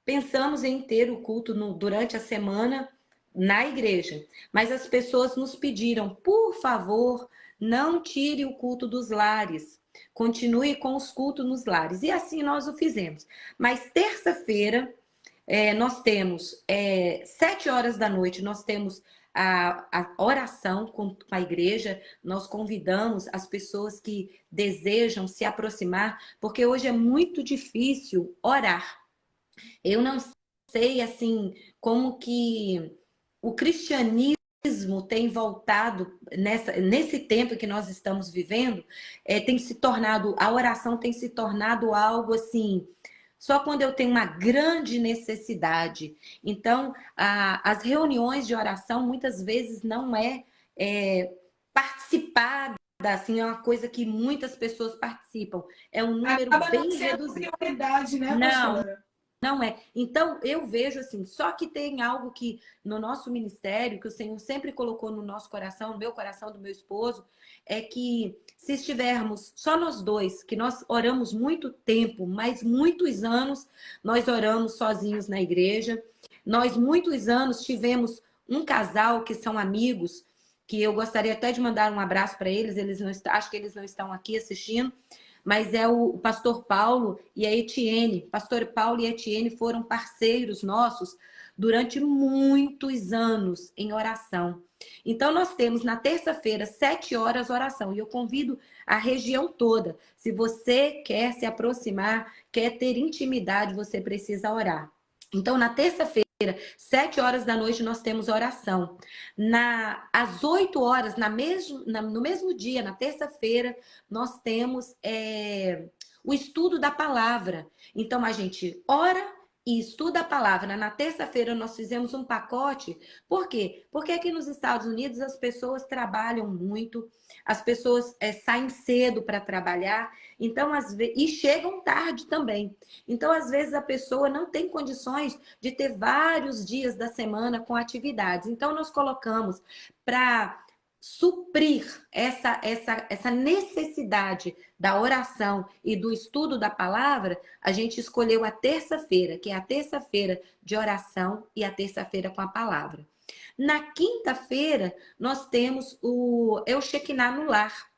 pensamos em ter o culto durante a semana na igreja. Mas as pessoas nos pediram, por favor, não tire o culto dos lares. Continue com os cultos nos lares. E assim nós o fizemos. Mas terça-feira, nós temos 7 horas da noite, nós temos a oração com a igreja, nós convidamos as pessoas que desejam se aproximar, porque hoje é muito difícil orar. Eu não sei, assim, como que o cristianismo tem voltado nesse tempo que nós estamos vivendo, tem se tornado, a oração tem se tornado algo assim, só quando eu tenho uma grande necessidade. Então, as reuniões de oração muitas vezes não participada, assim, é uma coisa que muitas pessoas participam. É um número bem reduzido. Prioridade, né, Não, pastora? não é. Então, eu vejo assim, só que tem algo que no nosso ministério, que o Senhor sempre colocou no nosso coração, no meu coração, do meu esposo, é que se estivermos só nós dois, que nós oramos muito tempo, mas muitos anos nós oramos sozinhos na igreja. Nós muitos anos tivemos um casal que são amigos, que eu gostaria até de mandar um abraço para eles, acho que eles não estão aqui assistindo, mas é o pastor Paulo e a Etienne. Pastor Paulo e a Etienne foram parceiros nossos durante muitos anos em oração. Então, nós temos na terça-feira, 7 horas, oração. E eu convido a região toda. Se você quer se aproximar, quer ter intimidade, você precisa orar. Então, na terça-feira, 7 horas da noite, nós temos oração. Às 8 horas, no mesmo dia, na terça-feira, nós temos o estudo da palavra. Então, a gente ora e estuda a palavra. Na terça-feira, nós fizemos um pacote. Por quê? Porque aqui nos Estados Unidos as pessoas trabalham muito, as pessoas saem cedo para trabalhar, então, e chegam tarde também. Então, às vezes, a pessoa não tem condições de ter vários dias da semana com atividades. Então, nós colocamos para suprir essa necessidade da oração e do estudo da palavra, a gente escolheu a terça-feira, que é a terça-feira de oração e a terça-feira com a palavra. Na quinta-feira, nós temos o Shekinah no lar.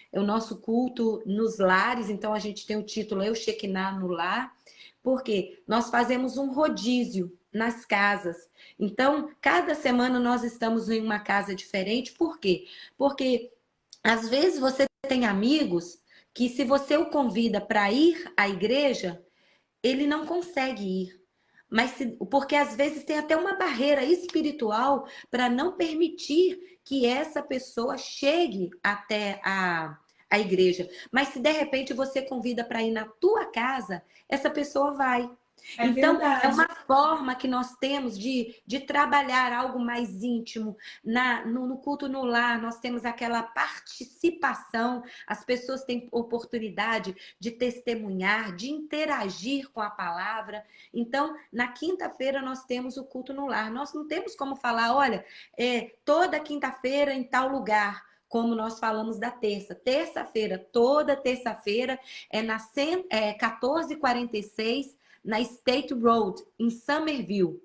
É o nosso culto nos lares, então a gente tem o título Shekinah no lar, porque nós fazemos um rodízio nas casas. Então, cada semana nós estamos em uma casa diferente. Por quê? Porque às vezes você tem amigos que, se você o convida para ir à igreja, ele não consegue ir. Porque às vezes tem até uma barreira espiritual para não permitir que essa pessoa chegue até a igreja. Mas se de repente você convida para ir na tua casa, essa pessoa vai. Então, verdade. é uma forma que nós temos de trabalhar algo mais íntimo. No culto no lar, nós temos aquela participação, as pessoas têm oportunidade de testemunhar, de interagir com a palavra. Então, na quinta-feira, nós temos o culto no lar. Nós não temos como falar, olha, toda quinta-feira em tal lugar, como nós falamos da terça. Terça-feira, toda terça-feira, na 1446, na State Road, em Somerville.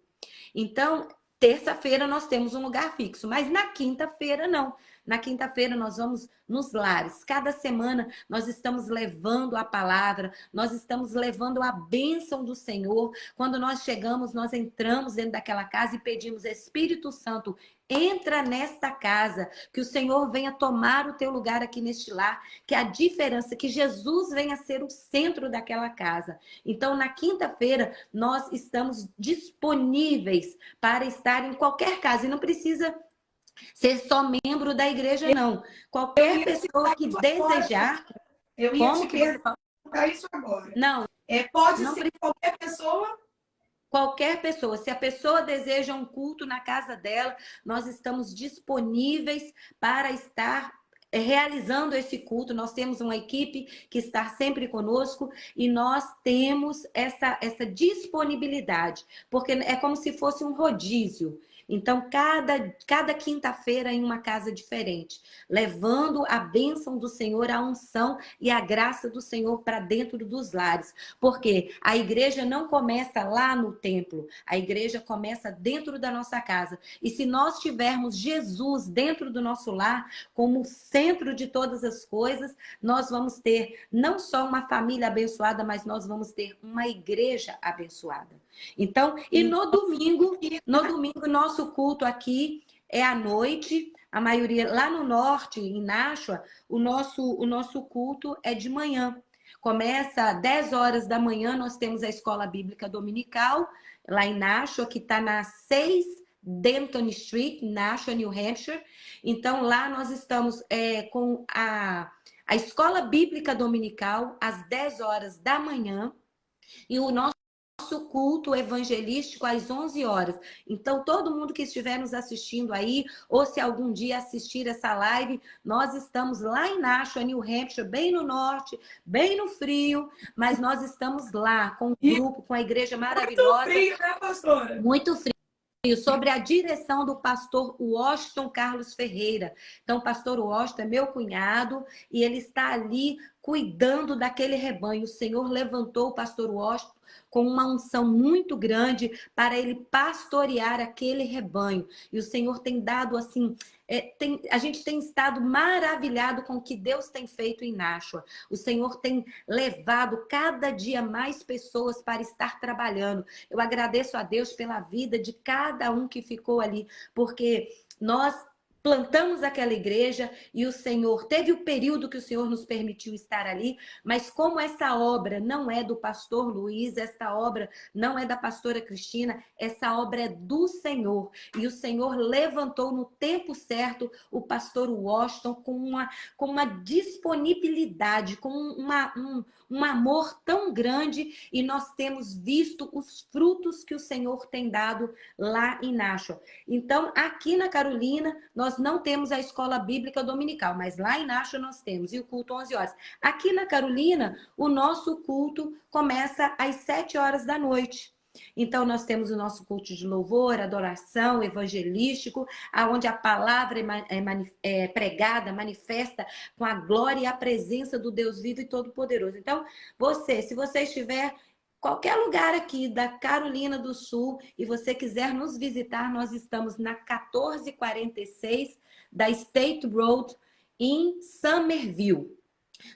Então, terça-feira nós temos um lugar fixo, mas na quinta-feira não. Na quinta-feira nós vamos nos lares. Cada semana nós estamos levando a palavra, nós estamos levando a bênção do Senhor. Quando nós chegamos, nós entramos dentro daquela casa e pedimos, Espírito Santo, entra nesta casa, que o Senhor venha tomar o teu lugar aqui neste lar, que a diferença, que Jesus venha ser o centro daquela casa. Então, na quinta-feira, nós estamos disponíveis para estar em qualquer casa, e não precisa ser só membro da igreja, não. Qualquer pessoa que desejar... Eu ia te perguntar isso agora. Não. Pode ser qualquer pessoa? Qualquer pessoa, se a pessoa deseja um culto na casa dela, nós estamos disponíveis para estar realizando esse culto. Nós temos uma equipe que está sempre conosco e nós temos essa disponibilidade, porque é como se fosse um rodízio. Então, cada quinta-feira em uma casa diferente, levando a bênção do Senhor, a unção e a graça do Senhor para dentro dos lares. Porque a igreja não começa lá no templo, a igreja começa dentro da nossa casa. E se nós tivermos Jesus dentro do nosso lar, como centro de todas as coisas, nós vamos ter não só uma família abençoada, mas nós vamos ter uma igreja abençoada. Então, e no domingo, nosso culto aqui é à noite. A maioria lá no norte, em Nashua, o nosso culto é de manhã. Começa às 10 horas da manhã, nós temos a escola bíblica dominical, lá em Nashua, que está na 6 Denton Street, Nashua, New Hampshire. Então, lá nós estamos com a escola bíblica dominical às 10 horas da manhã e o nosso culto evangelístico às 11 horas. Então, todo mundo que estiver nos assistindo aí, ou se algum dia assistir essa live, nós estamos lá em Nashua, New Hampshire, bem no norte, bem no frio, mas nós estamos lá com um grupo, com a igreja maravilhosa. Muito frio, né, pastora? Muito frio. Sobre a direção do pastor Washington Carlos Ferreira. Então, o pastor Washington é meu cunhado e ele está ali cuidando daquele rebanho. O Senhor levantou o pastor Washington com uma unção muito grande para ele pastorear aquele rebanho. E o Senhor tem dado assim, a gente tem estado maravilhado com o que Deus tem feito em Nashua. O Senhor tem levado cada dia mais pessoas para estar trabalhando. Eu agradeço a Deus pela vida de cada um que ficou ali, porque nós plantamos aquela igreja e o Senhor, teve o período que o Senhor nos permitiu estar ali, mas como essa obra não é do pastor Luiz, essa obra não é da pastora Cristina, essa obra é do Senhor. E o Senhor levantou no tempo certo o pastor Washington com uma disponibilidade, com um amor tão grande, e nós temos visto os frutos que o Senhor tem dado lá em Nashua. Então, aqui na Carolina, nós não temos a escola bíblica dominical, mas lá em Nashua nós temos, e o culto 11 horas. Aqui na Carolina, o nosso culto começa às 7 horas da noite. Então, nós temos o nosso culto de louvor, adoração, evangelístico, onde a palavra é pregada, manifesta com a glória e a presença do Deus vivo e todo-poderoso. Então, se você estiver qualquer lugar aqui da Carolina do Sul e você quiser nos visitar, nós estamos na 1446 da State Road, em Somerville.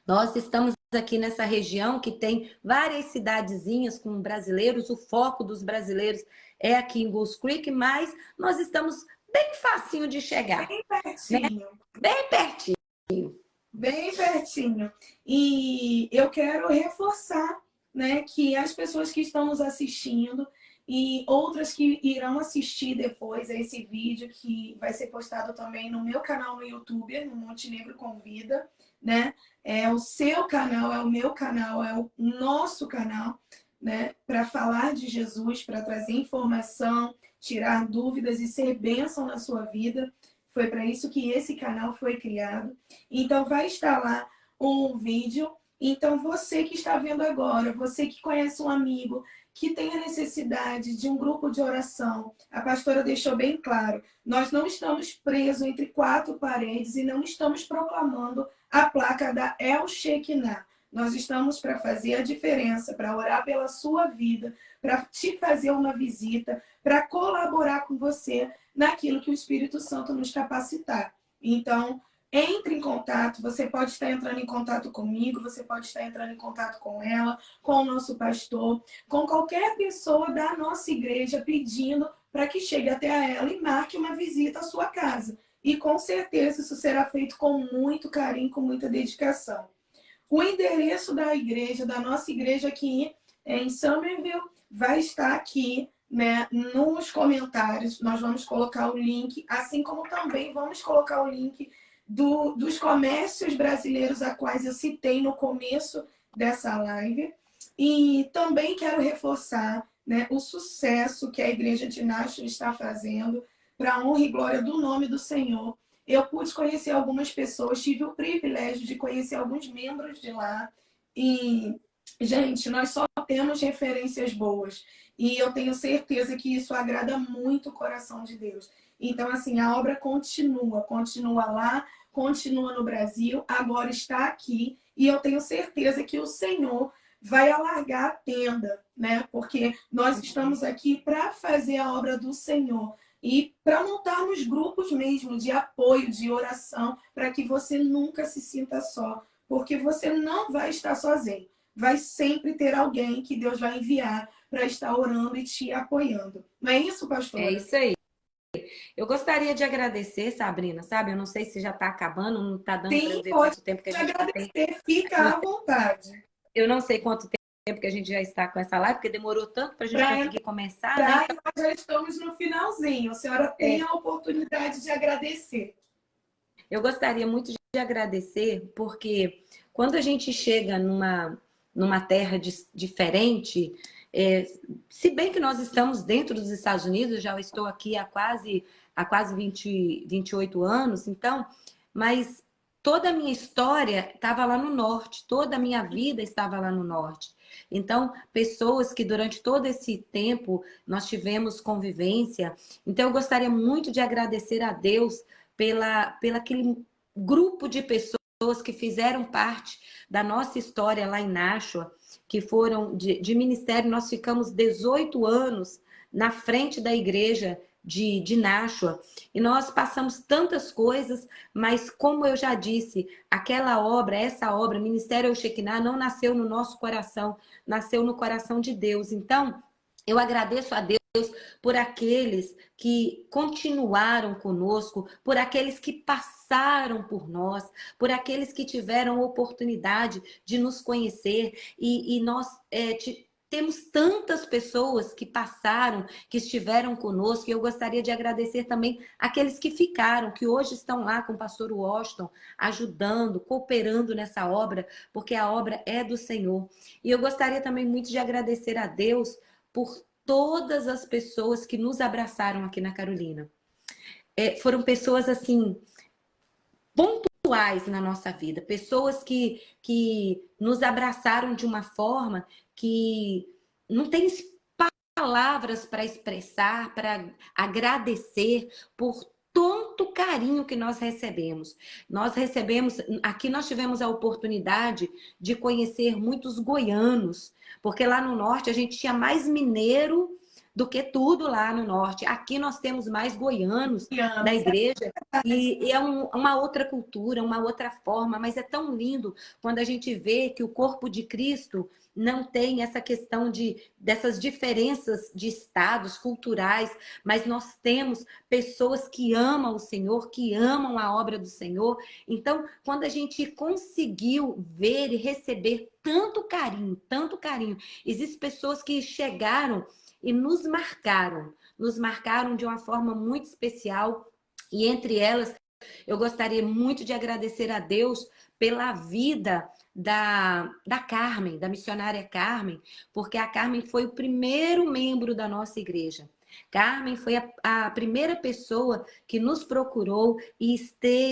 Nós estamos aqui nessa região que tem várias cidadezinhas com brasileiros, o foco dos brasileiros é aqui em Goose Creek, mas nós estamos bem facinho de chegar. Bem pertinho. Né? Bem pertinho. Bem pertinho. E eu quero reforçar, né, que as pessoas que estão nos assistindo e outras que irão assistir depois a esse vídeo, que vai ser postado também no meu canal no YouTube, no Montenegro Convida, né? É o seu canal, é o meu canal, é o nosso canal, né? Para falar de Jesus, para trazer informação, tirar dúvidas e ser bênção na sua vida. Foi para isso que esse canal foi criado. Então, vai estar lá um vídeo. Então, você que está vendo agora, você que conhece um amigo que tem a necessidade de um grupo de oração, a pastora deixou bem claro, nós não estamos presos entre 4 paredes e não estamos proclamando a placa da El Shekinah. Nós estamos para fazer a diferença, para orar pela sua vida, para te fazer uma visita, para colaborar com você naquilo que o Espírito Santo nos capacitar. Então, entre em contato, você pode estar entrando em contato comigo, você pode estar entrando em contato com ela, com o nosso pastor, com qualquer pessoa da nossa igreja pedindo para que chegue até a ela e marque uma visita à sua casa. E com certeza isso será feito com muito carinho, com muita dedicação. O endereço da igreja, da nossa igreja aqui em Somerville, vai estar aqui, né, nos comentários. Nós vamos colocar o link, assim como também vamos colocar o link dos comércios brasileiros a quais eu citei no começo dessa live. E também quero reforçar, né, o sucesso que a igreja de Nashville está fazendo para a honra e glória do nome do Senhor. Eu pude conhecer algumas pessoas, tive o privilégio de conhecer alguns membros de lá. E, gente, nós só temos referências boas. E eu tenho certeza que isso agrada muito o coração de Deus. Então, assim, a obra continua lá, continua no Brasil, agora está aqui. E eu tenho certeza que o Senhor vai alargar a tenda, né? Porque nós estamos aqui para fazer a obra do Senhor e para montarmos grupos mesmo de apoio, de oração, para que você nunca se sinta só, porque você não vai estar sozinho. Vai sempre ter alguém que Deus vai enviar para estar orando e te apoiando. Não é isso, É pastora? isso aí. Eu gostaria de agradecer, Sabrina, sabe? Eu não sei se já está acabando, não está dando para eu Sim, ver pode quanto tempo que a te gente já tem. agradecer. Fica à vontade. Eu não sei quanto tempo que a gente já está com essa live, porque demorou tanto para a gente Para conseguir começar, né? entrar, Então, nós já estamos no finalzinho. A senhora tem é, a oportunidade de agradecer. eu gostaria muito de agradecer, porque quando a gente chega numa terra diferente, se bem que nós estamos dentro dos Estados Unidos, já estou aqui há quase 28 anos, então, mas toda a minha história estava lá no norte, toda a minha vida estava lá no norte. Então, pessoas que durante todo esse tempo nós tivemos convivência. Então, eu gostaria muito de agradecer a Deus pela aquele grupo de pessoas que fizeram parte da nossa história lá em Nashua, que foram de ministério. Nós ficamos 18 anos na frente da igreja de Nashua, e nós passamos tantas coisas, mas como eu já disse, aquela obra, essa obra, Ministério El Shekinah, não nasceu no nosso coração, nasceu no coração de Deus. Então, eu agradeço a Deus por aqueles que continuaram conosco, por aqueles que passaram por nós, por aqueles que tiveram oportunidade de nos conhecer. E nós temos tantas pessoas que passaram, que estiveram conosco, e eu gostaria de agradecer também aqueles que ficaram, que hoje estão lá com o pastor Washington, ajudando, cooperando nessa obra, porque a obra é do Senhor. E eu gostaria também muito de agradecer a Deus por todas as pessoas que nos abraçaram aqui na Carolina. Foram pessoas, assim, pontuais na nossa vida. Pessoas que nos abraçaram de uma forma que não tem palavras para expressar, para agradecer por tanto carinho que nós recebemos. Nós recebemos, aqui nós tivemos a oportunidade de conhecer muitos goianos, porque lá no norte a gente tinha mais mineiro do que tudo lá no norte. Aqui nós temos mais goianos da igreja, e é uma outra cultura, uma outra forma, mas é tão lindo quando a gente vê que o corpo de Cristo não tem essa questão dessas diferenças de estados culturais, mas nós temos pessoas que amam o Senhor, que amam a obra do Senhor. Então, quando a gente conseguiu ver e receber tanto carinho, existem pessoas que chegaram e nos marcaram de uma forma muito especial, e entre elas, eu gostaria muito de agradecer a Deus pela vida da Carmen, da missionária Carmen, porque a Carmen foi o primeiro membro da nossa igreja. Carmen foi a primeira pessoa que nos procurou e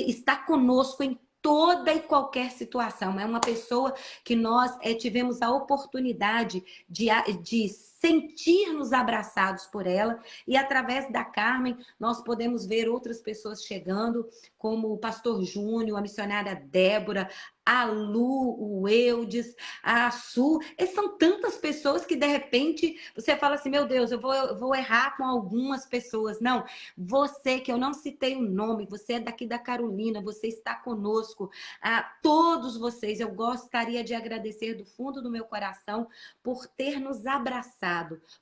está conosco em toda e qualquer situação. É uma pessoa que nós tivemos a oportunidade de sentir-nos abraçados por ela, e através da Carmen nós podemos ver outras pessoas chegando, como o pastor Júnior, a missionária Débora, a Lu, o Eudes, a Su. São tantas pessoas que de repente você fala assim, meu Deus, eu vou errar com algumas pessoas. Não, você que eu não citei o nome, você é daqui da Carolina, você está conosco. Todos vocês, eu gostaria de agradecer do fundo do meu coração por ter nos abraçado,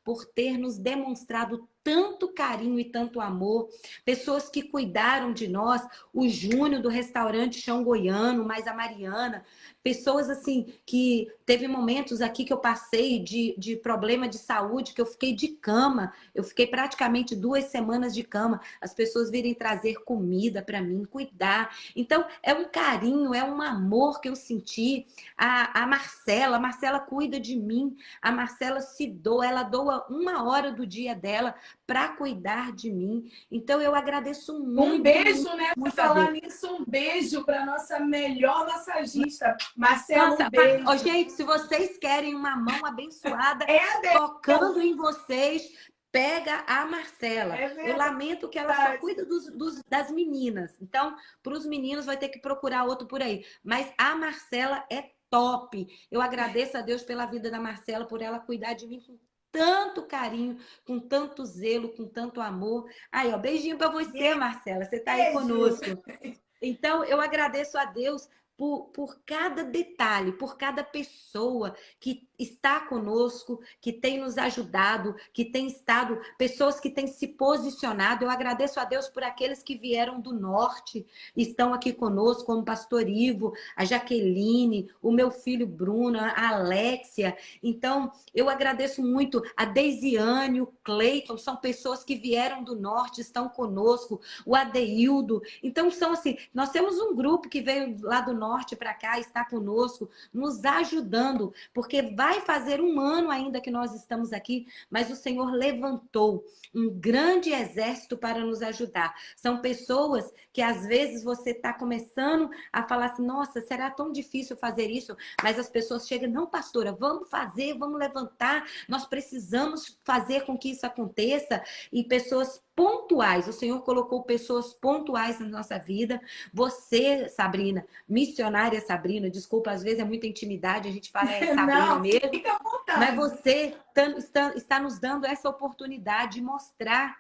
por ter nos demonstrado tanto carinho e tanto amor, pessoas que cuidaram de nós, o Júnior do restaurante Chão Goiano, mais a Mariana, pessoas assim que teve momentos aqui que eu passei de problema de saúde, que eu fiquei de cama, eu fiquei praticamente 2 semanas de cama, as pessoas virem trazer comida para mim, cuidar. Então, é um carinho, é um amor que eu senti. A Marcela cuida de mim, a Marcela se doa, ela doa 1 hora do dia dela para cuidar de mim. Então, eu agradeço muito. Um beijo, né? Muito Falar nisso, um beijo para nossa melhor massagista, Marcela, nossa, um beijo. gente, se vocês querem uma mão abençoada É tocando em vocês, pega a Marcela. É eu lamento que ela só cuida das meninas. Então, para os meninos vai ter que procurar outro por aí. Mas a Marcela é top. Eu agradeço a Deus pela vida da Marcela, por ela cuidar de mim com tanto carinho, com tanto zelo, com tanto amor. Aí, ó, beijinho para você, Marcela. Você está aí conosco. Então, eu agradeço a Deus por cada detalhe, por cada pessoa que está conosco, que tem nos ajudado, que tem estado, pessoas que têm se posicionado. Eu agradeço a Deus por aqueles que vieram do norte, estão aqui conosco, como o pastor Ivo, a Jaqueline, o meu filho Bruno, a Alexia. Então, eu agradeço muito a Deisiane, o Cleiton, são pessoas que vieram do norte, estão conosco, o Adeildo. Então, são assim, nós temos um grupo que veio lá do norte para cá, está conosco, nos ajudando, porque vai fazer 1 ano ainda que nós estamos aqui, mas o Senhor levantou um grande exército para nos ajudar. São pessoas que às vezes você está começando a falar assim, nossa, será tão difícil fazer isso? Mas as pessoas chegam, não, pastora, vamos fazer, vamos levantar, nós precisamos fazer com que isso aconteça. E pessoas pontuais, o Senhor colocou pessoas pontuais na nossa vida. Você, Sabrina, missionária Sabrina, desculpa, às vezes é muita intimidade, a gente fala Sabrina não, mesmo. Fica à vontade. Mas você está nos dando essa oportunidade de mostrar,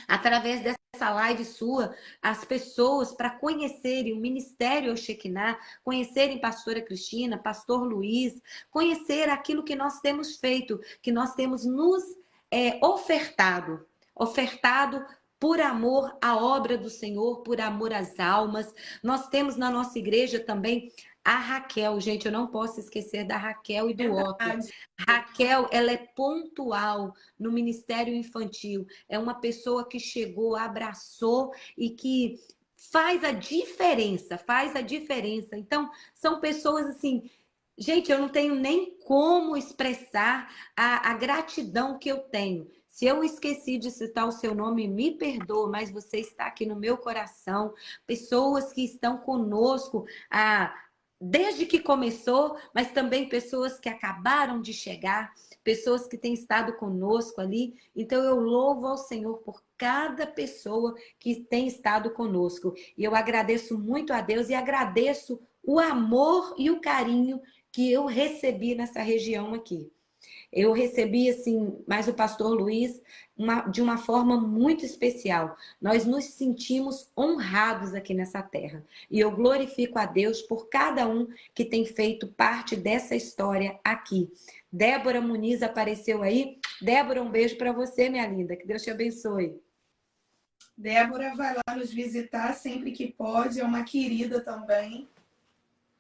através dessa live sua, as pessoas para conhecerem o Ministério Shekinah, conhecerem pastora Cristina, pastor Luiz, conhecer aquilo que nós temos feito, que nós temos nos ofertado por amor à obra do Senhor, por amor às almas. Nós temos na nossa igreja também a Raquel, gente, eu não posso esquecer da Raquel e do Otto. Raquel, ela é pontual no Ministério Infantil. É uma pessoa que chegou, abraçou e que faz a diferença, Então, são pessoas assim, gente, eu não tenho nem como expressar a gratidão que eu tenho. Se eu esqueci de citar o seu nome, me perdoa, mas você está aqui no meu coração. Pessoas que estão conosco desde que começou, mas também pessoas que acabaram de chegar, pessoas que têm estado conosco ali. Então, eu louvo ao Senhor por cada pessoa que tem estado conosco. E eu agradeço muito a Deus e agradeço o amor e o carinho que eu recebi nessa região aqui. Eu recebi, assim, mais o pastor Luiz, de uma forma muito especial. Nós nos sentimos honrados aqui nessa terra. E eu glorifico a Deus por cada um que tem feito parte dessa história aqui. Débora Muniz apareceu aí. Débora, um beijo para você, minha linda. Que Deus te abençoe. Débora vai lá nos visitar sempre que pode. É uma querida também.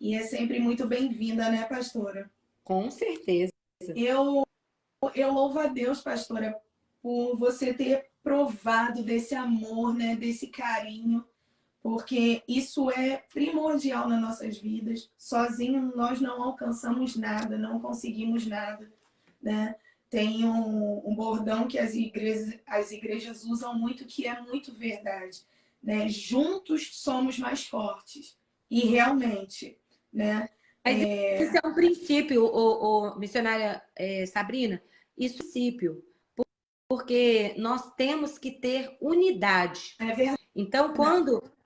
E é sempre muito bem-vinda, né, pastora? Com certeza. Eu louvo a Deus, pastora, por você ter provado desse amor, né, desse carinho, porque isso é primordial nas nossas vidas. Sozinho nós não alcançamos nada, não conseguimos nada, né? Tem um bordão que as igrejas usam muito, que é muito verdade, né? Juntos somos mais fortes. E realmente, né? Mas isso é um princípio, missionária Sabrina, isso é um princípio, porque nós temos que ter unidade. É verdade. Então,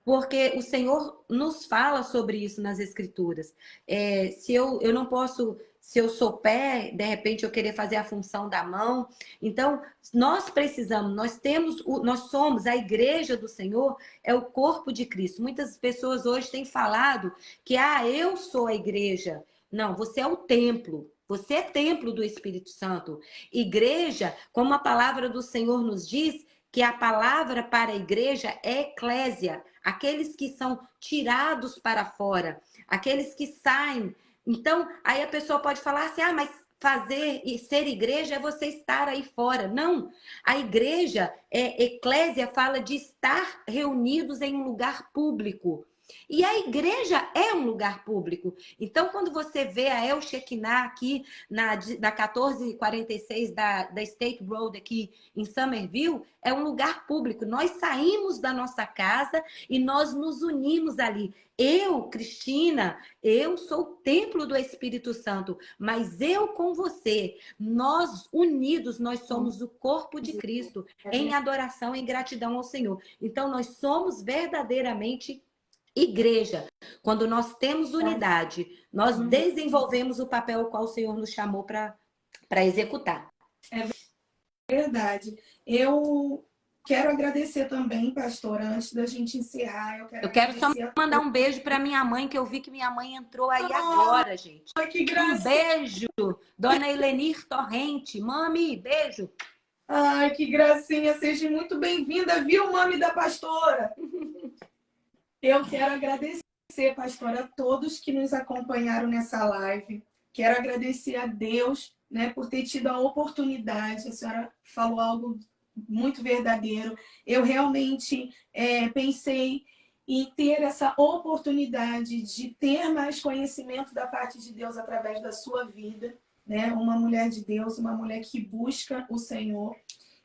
porque o Senhor nos fala sobre isso nas Escrituras. Se eu não posso, se eu sou pé, de repente eu querer fazer a função da mão. Então, nós precisamos, nós somos a igreja do Senhor, é o corpo de Cristo. Muitas pessoas hoje têm falado que, eu sou a igreja. Não, você é o templo. Você é templo do Espírito Santo. Igreja, como a palavra do Senhor nos diz, que a palavra para a igreja é eclésia, aqueles que são tirados para fora, aqueles que saem. Então, aí a pessoa pode falar assim, ah, mas fazer e ser igreja é você estar aí fora. Não, a igreja, eclésia, fala de estar reunidos em um lugar público. E a igreja é um lugar público. Então, quando você vê a El Shekinah aqui na 1446 da State Road aqui em Somerville, é um lugar público. Nós saímos da nossa casa e nós nos unimos ali. Eu, Cristina, eu sou o templo do Espírito Santo, mas eu com você, nós unidos, nós somos o corpo de Cristo em adoração, em gratidão ao Senhor. Então, nós somos verdadeiramente igreja. Quando nós temos unidade, nós desenvolvemos o papel ao qual o Senhor nos chamou para executar. É verdade. Eu quero agradecer também, pastora, antes da gente encerrar. Eu quero só mandar um beijo para minha mãe, que eu vi que minha mãe entrou aí agora, gente. Ai, que graça. Um beijo, dona Helenir Torrente. Mami, beijo. Ai, que gracinha. Seja muito bem-vinda, viu, mami da pastora? Eu quero agradecer, pastora, a todos que nos acompanharam nessa live. Quero agradecer a Deus, né, por ter tido a oportunidade. A senhora falou algo muito verdadeiro. Eu realmente pensei em ter essa oportunidade de ter mais conhecimento da parte de Deus através da sua vida, né? Uma mulher de Deus, uma mulher que busca o Senhor.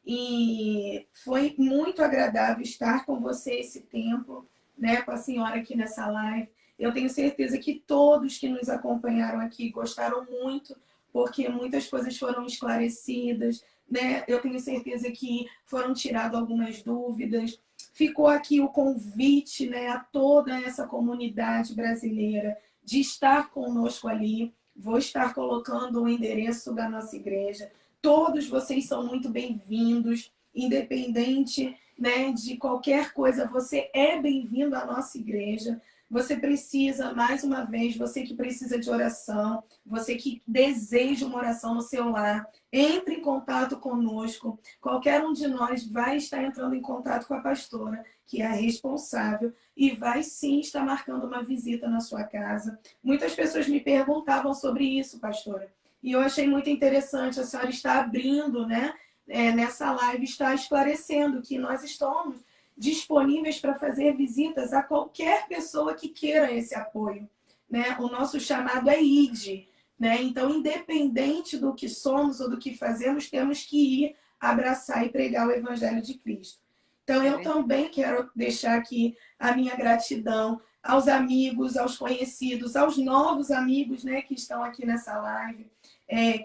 E foi muito agradável estar com você esse tempo, né, com a senhora aqui nessa live. Eu tenho certeza que todos que nos acompanharam aqui gostaram muito, porque muitas coisas foram esclarecidas, né? Eu tenho certeza que foram tiradas algumas dúvidas. Ficou aqui o convite, né, a toda essa comunidade brasileira de estar conosco ali. Vou estar colocando o endereço da nossa igreja. Todos vocês são muito bem-vindos, independente, né, de qualquer coisa, você é bem-vindo à nossa igreja. Você precisa, mais uma vez, você que precisa de oração, você que deseja uma oração no seu lar, entre em contato conosco. Qualquer um de nós vai estar entrando em contato com a pastora, que é a responsável, e vai sim estar marcando uma visita na sua casa. Muitas pessoas me perguntavam sobre isso, pastora, e eu achei muito interessante a senhora estar abrindo, né? Nessa live, está esclarecendo que nós estamos disponíveis para fazer visitas a qualquer pessoa que queira esse apoio, né? O nosso chamado é ID, né? Então, independente do que somos ou do que fazemos, temos que ir abraçar e pregar o Evangelho de Cristo. Então, eu também quero deixar aqui a minha gratidão aos amigos, aos conhecidos, aos novos amigos, né, que estão aqui nessa live.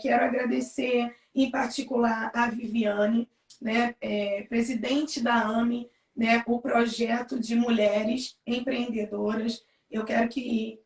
Quero agradecer, em particular, a Viviane, né, presidente da AME, né, o projeto de mulheres empreendedoras. Eu quero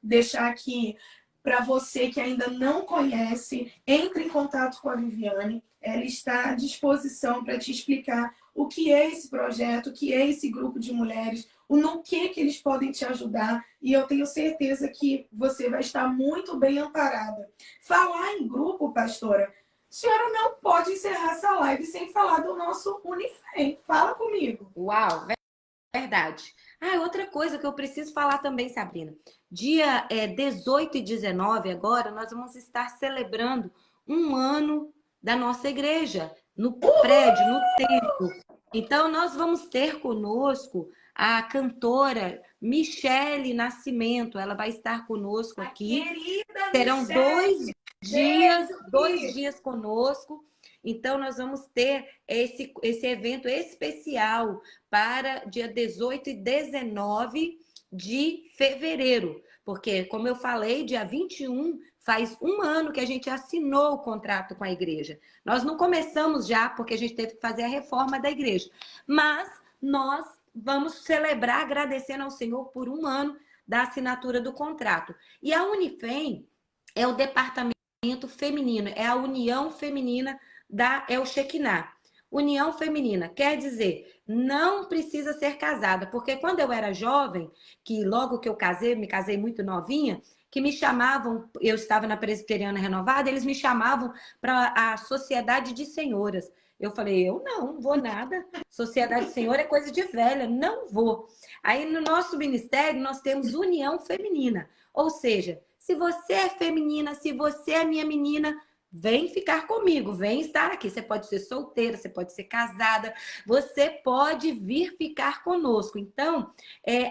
deixar aqui para você que ainda não conhece, entre em contato com a Viviane. Ela está à disposição para te explicar o que é esse projeto, o que é esse grupo de mulheres, no que eles podem te ajudar, e eu tenho certeza que você vai estar muito bem amparada. Falar em grupo, pastora, a senhora não pode encerrar essa live sem falar do nosso Unifem. Fala comigo. Uau, verdade. Outra coisa que eu preciso falar também, Sabrina. Dia 18 e 19 agora, nós vamos estar celebrando um ano da nossa igreja, no prédio, no templo. Então, nós vamos ter conosco a cantora Michele Nascimento. Ela vai estar conosco aqui. Terão Michele, 2 dias conosco. Então, nós vamos ter esse evento especial para dia 18 e 19 de fevereiro. Porque, como eu falei, dia 21 faz um ano que a gente assinou o contrato com a igreja. Nós não começamos já, porque a gente teve que fazer a reforma da igreja. Mas nós vamos celebrar agradecendo ao Senhor por um ano da assinatura do contrato. E a Unifem é o departamento feminino, é a união feminina da El Shekinah. União feminina quer dizer, não precisa ser casada, porque quando eu era jovem, que logo que eu casei, me casei muito novinha, que me chamavam, eu estava na Presbiteriana Renovada, eles me chamavam para a Sociedade de Senhoras. Eu falei, eu não vou nada. Sociedade de Senhor é coisa de velha, não vou. Aí no nosso ministério nós temos União Feminina. Ou seja, se você é feminina, se você é minha menina, vem ficar comigo, vem estar aqui. Você pode ser solteira, você pode ser casada, você pode vir ficar conosco. Então,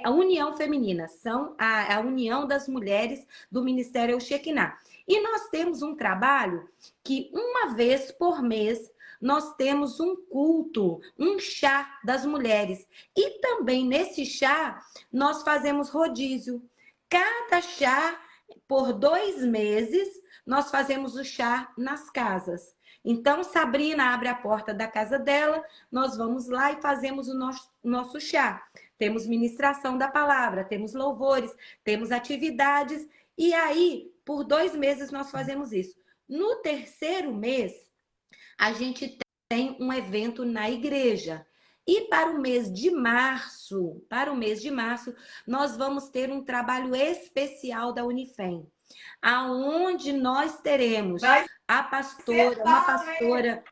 a União Feminina são a união das mulheres do Ministério Shekinah. E nós temos um trabalho que uma vez por mês nós temos um culto, um chá das mulheres. E também nesse chá nós fazemos rodízio. Cada chá, por 2 meses, nós fazemos o chá nas casas. Então, Sabrina abre a porta da casa dela, nós vamos lá e fazemos o nosso chá. Temos ministração da palavra, temos louvores, temos atividades. E aí, por 2 meses, nós fazemos isso. No 3º mês, a gente tem um evento na igreja. E para o mês de março, nós vamos ter um trabalho especial da Unifem, aonde nós teremos a pastora, uma pastora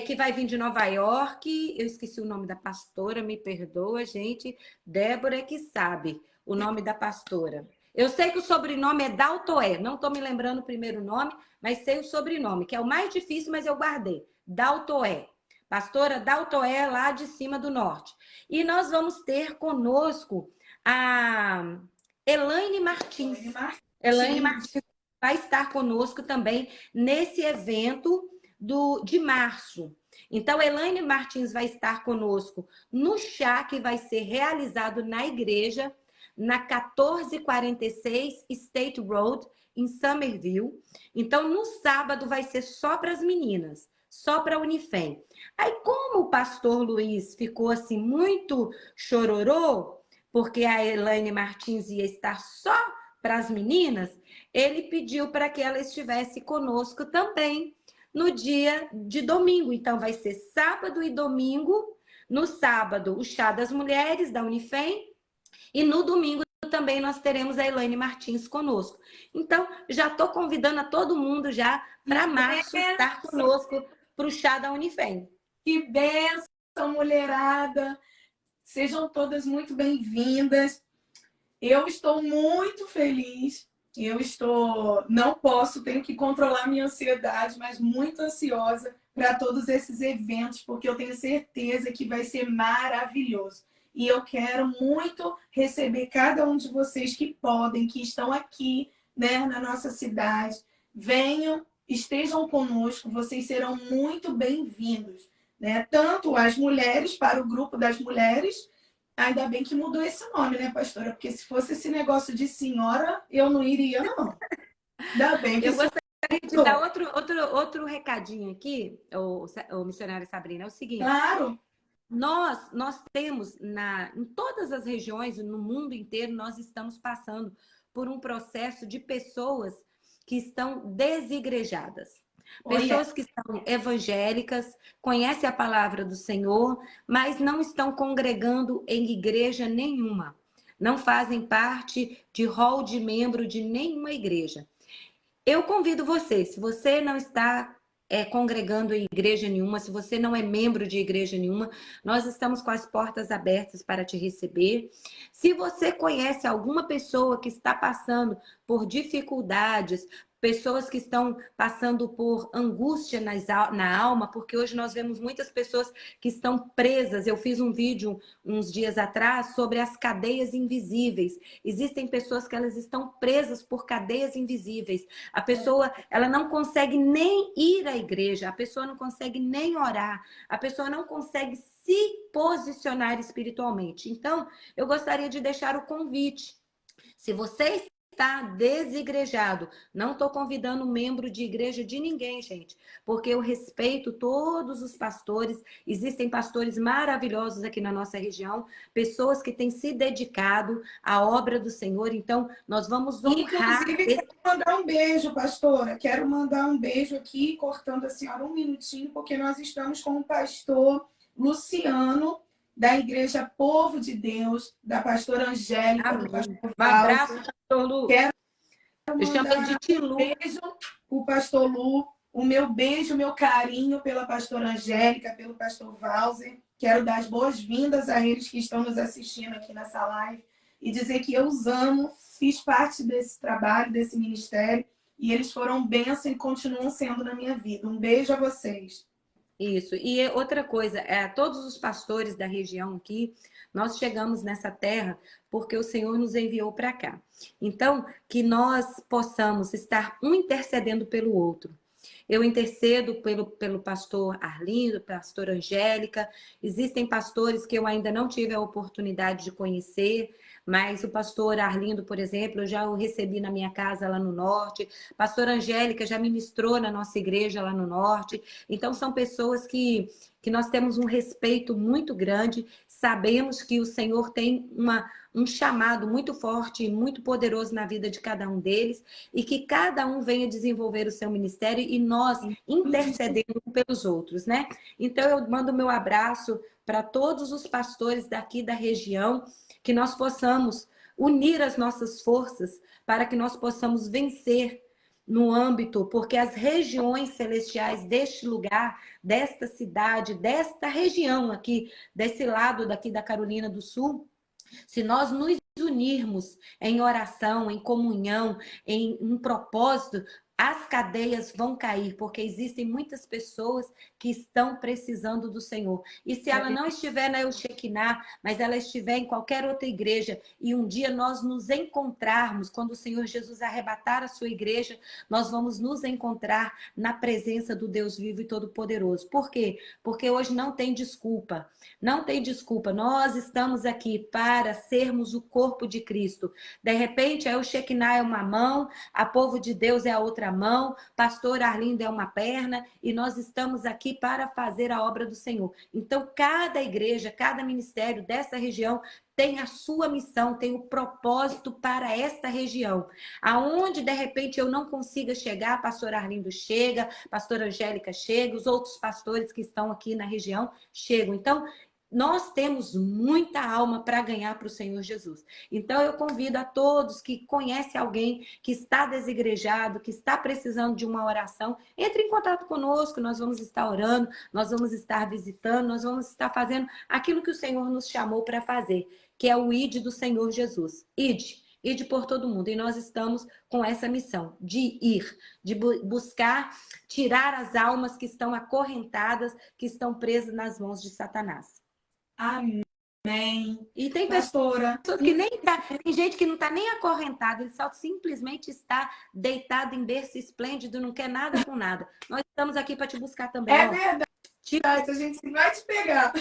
que vai vir de Nova York. Eu esqueci o nome da pastora, me perdoa, gente. Débora que sabe o nome da pastora. Eu sei que o sobrenome é Daltoé, não estou me lembrando o primeiro nome, mas sei o sobrenome, que é o mais difícil, mas eu guardei. Daltoé. Pastora Daltoé, lá de cima do norte. E nós vamos ter conosco a Elaine Martins. Elaine Martins vai estar conosco também nesse evento de março. Então, Elaine Martins vai estar conosco no chá que vai ser realizado na igreja, na 1446 State Road, em Somerville. Então, no sábado vai ser só para as meninas, só para a Unifem. Aí, como o pastor Luiz ficou assim muito chororô, porque a Elaine Martins ia estar só para as meninas, ele pediu para que ela estivesse conosco também no dia de domingo. Então, vai ser sábado e domingo. No sábado, o chá das mulheres da Unifem. E no domingo também nós teremos a Elaine Martins conosco. Então, já estou convidando a todo mundo já para março estar conosco para o chá da Unifem. Que bênção, mulherada! Sejam todas muito bem-vindas. Eu estou muito feliz. Tenho que controlar minha ansiedade, mas muito ansiosa para todos esses eventos, porque eu tenho certeza que vai ser maravilhoso. E eu quero muito receber cada um de vocês que podem, que estão aqui, né, na nossa cidade. Venham, estejam conosco, vocês serão muito bem-vindos, né? Tanto as mulheres, para o grupo das mulheres. Ainda bem que mudou esse nome, né, pastora? Porque se fosse esse negócio de senhora, eu não iria, não. Ainda bem que eu gostaria de dar outro recadinho aqui, o missionário Sabrina, é o seguinte. Claro. Nós temos, em todas as regiões, no mundo inteiro, nós estamos passando por um processo de pessoas que estão desigrejadas. Pessoas que são evangélicas, conhecem a palavra do Senhor, mas não estão congregando em igreja nenhuma. Não fazem parte de hall de membro de nenhuma igreja. Eu convido você, se você não está congregando em igreja nenhuma, se você não é membro de igreja nenhuma, nós estamos com as portas abertas para te receber. Se você conhece alguma pessoa que está passando por dificuldades, pessoas que estão passando por angústia na alma, porque hoje nós vemos muitas pessoas que estão presas. Eu fiz um vídeo uns dias atrás sobre as cadeias invisíveis. Existem pessoas que elas estão presas por cadeias invisíveis. A pessoa, ela não consegue nem ir à igreja, a pessoa não consegue nem orar, a pessoa não consegue se posicionar espiritualmente. Então, eu gostaria de deixar o convite. Se você está desigrejado, não estou convidando membro de igreja de ninguém, gente, porque eu respeito todos os pastores. Existem pastores maravilhosos aqui na nossa região, pessoas que têm se dedicado à obra do Senhor. Então, nós vamos honrar. Inclusive, quero mandar um beijo, pastora. Quero mandar um beijo aqui, cortando a senhora um minutinho, porque nós estamos com o pastor Luciano, da Igreja Povo de Deus, da pastora Angélica, do pastor Um abraço, pastor Lu. Eu chamo ele de Tilu. Beijo o pastor Lu, o meu beijo, o meu carinho pela pastora Angélica, pelo pastor Walser. Quero dar as boas-vindas a eles que estão nos assistindo aqui nessa live e dizer que eu os amo, fiz parte desse trabalho, desse ministério, e eles foram bênção e continuam sendo na minha vida. Um beijo a vocês. Isso. E outra coisa, todos os pastores da região aqui, nós chegamos nessa terra porque o Senhor nos enviou para cá. Então, que nós possamos estar um intercedendo pelo outro. Eu intercedo pelo pastor Arlindo, pastor Angélica. Existem pastores que eu ainda não tive a oportunidade de conhecer, mas o pastor Arlindo, por exemplo, eu já o recebi na minha casa lá no norte. Pastor Angélica já ministrou na nossa igreja lá no norte. Então, são pessoas que nós temos um respeito muito grande. Sabemos que o Senhor tem um chamado muito forte e muito poderoso na vida de cada um deles e que cada um venha desenvolver o seu ministério e nós intercedendo pelos outros, né? Então, eu mando meu abraço para todos os pastores daqui da região, que nós possamos unir as nossas forças para que nós possamos vencer no âmbito, porque as regiões celestiais deste lugar, desta cidade, desta região aqui, desse lado daqui da Carolina do Sul, se nós nos unirmos em oração, em comunhão, em um propósito, as cadeias vão cair, porque existem muitas pessoas que estão precisando do Senhor. E se ela não estiver na Shekinah, mas ela estiver em qualquer outra igreja, e um dia nós nos encontrarmos, quando o Senhor Jesus arrebatar a sua igreja, nós vamos nos encontrar na presença do Deus vivo e todo-poderoso. Por quê? Porque hoje não tem desculpa. Não tem desculpa. Nós estamos aqui para sermos o corpo de Cristo. De repente, o Shekinah é uma mão, a povo de Deus é a outra mão, pastor Arlindo é uma perna, e nós estamos aqui para fazer a obra do Senhor. Então, cada igreja, cada ministério dessa região tem a sua missão, tem o propósito para esta região. Aonde, de repente, eu não consiga chegar, pastor Arlindo chega, pastor Angélica chega, os outros pastores que estão aqui na região chegam. Então, nós temos muita alma para ganhar para o Senhor Jesus. Então, eu convido a todos que conhecem alguém que está desigrejado, que está precisando de uma oração, entre em contato conosco, nós vamos estar orando, nós vamos estar visitando, nós vamos estar fazendo aquilo que o Senhor nos chamou para fazer, que é o ID do Senhor Jesus. Ide por todo mundo. E nós estamos com essa missão de ir, de buscar tirar as almas que estão acorrentadas, que estão presas nas mãos de Satanás. Amém. E tem pastora pessoas que nem tem gente que não está nem acorrentada, ele só simplesmente está deitado em berço esplêndido, não quer nada com nada. Nós estamos aqui para te buscar também. É verdade, a gente vai te pegar.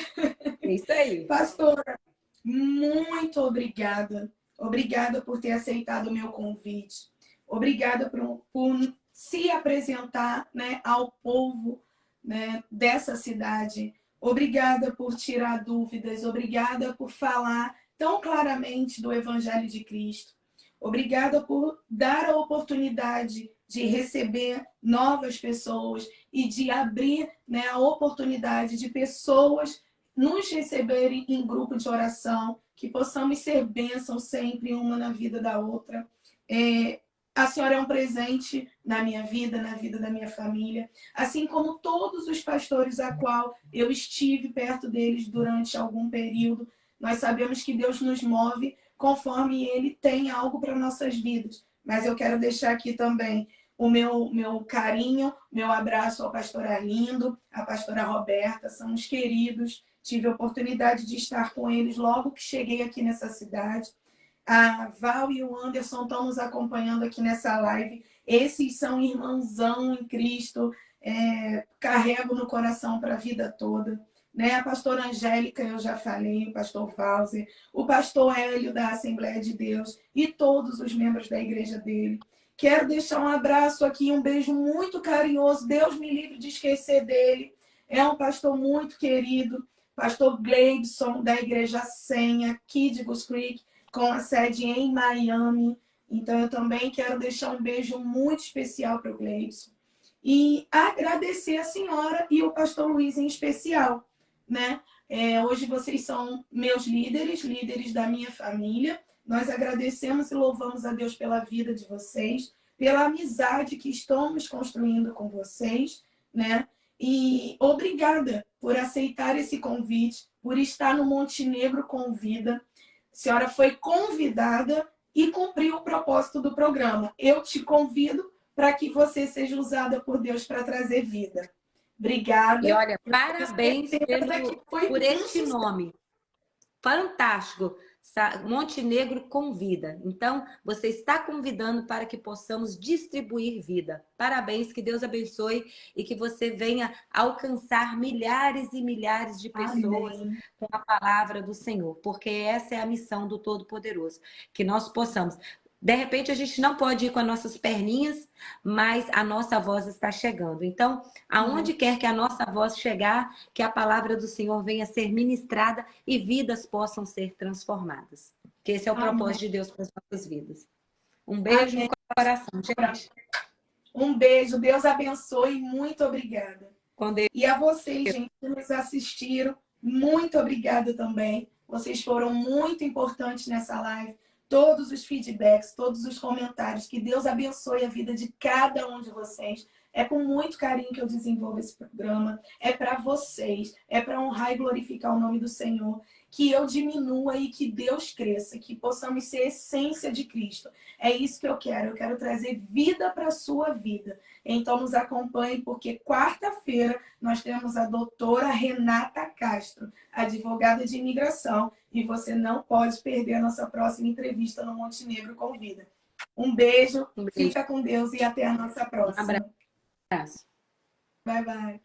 É isso aí. Pastora, muito obrigada. Obrigada por ter aceitado o meu convite. Obrigada por se apresentar, né, ao povo, né, dessa cidade. Obrigada por tirar dúvidas. Obrigada por falar tão claramente do Evangelho de Cristo. Obrigada por dar a oportunidade de receber novas pessoas e de abrir, né, a oportunidade de pessoas nos receberem em grupo de oração, que possamos ser bênção sempre uma na vida da outra. A senhora é um presente na minha vida, na vida da minha família, assim como todos os pastores a qual eu estive perto deles durante algum período. Nós sabemos que Deus nos move conforme Ele tem algo para nossas vidas. Mas eu quero deixar aqui também o meu carinho, meu abraço ao pastor Arlindo, à pastora Roberta, são os queridos. Tive a oportunidade de estar com eles logo que cheguei aqui nessa cidade. A Val e o Anderson estão nos acompanhando aqui nessa live. Esses são irmãozão em Cristo, carrego no coração para a vida toda. Né? A pastora Angélica, eu já falei, o pastor Walser, o pastor Hélio da Assembleia de Deus e todos os membros da igreja dele. Quero deixar um abraço aqui, um beijo muito carinhoso. Deus me livre de esquecer dele. É um pastor muito querido. Pastor Gleibson, da Igreja Senha, aqui de Goose Creek, com a sede em Miami. Então, eu também quero deixar um beijo muito especial para o Gleibson. E agradecer a senhora e o pastor Luiz em especial, né? Hoje vocês são meus líderes da minha família, Nós agradecemos e louvamos a Deus pela vida de vocês, pela amizade que estamos construindo com vocês, né? E obrigada por aceitar esse convite, por estar no Montenegro Convida. A senhora foi convidada e cumpriu o propósito do programa. Eu te convido para que você seja usada por Deus para trazer vida. Obrigada. E olha, parabéns por este sucesso. nome. Fantástico. Montenegro Convida. Então, você está convidando para que possamos distribuir vida. Parabéns, que Deus abençoe e que você venha alcançar milhares e milhares de pessoas Amém. com a palavra do Senhor, porque essa é a missão do Todo-Poderoso, que nós possamos. De repente, a gente não pode ir com as nossas perninhas, mas a nossa voz está chegando. Então, aonde quer que a nossa voz chegar, que a palavra do Senhor venha ser ministrada e vidas possam ser transformadas. Que esse é o propósito de Deus para as nossas vidas. Um beijo no coração, gente. Um beijo, Deus abençoe, muito obrigada. E a vocês, gente, que nos assistiram, muito obrigada também. Vocês foram muito importantes nessa live. Todos os feedbacks, todos os comentários. Que Deus abençoe a vida de cada um de vocês. É com muito carinho que eu desenvolvo esse programa. É para vocês. É para honrar e glorificar o nome do Senhor. Que eu diminua e que Deus cresça. Que possamos ser a essência de Cristo. É isso que eu quero. Eu quero trazer vida para a sua vida. Então nos acompanhe, porque quarta-feira nós temos a doutora Renata Castro, advogada de imigração. E você não pode perder a nossa próxima entrevista no Montenegro Convida. Um beijo, fica com Deus e até a nossa próxima. Um abraço. Bye, bye.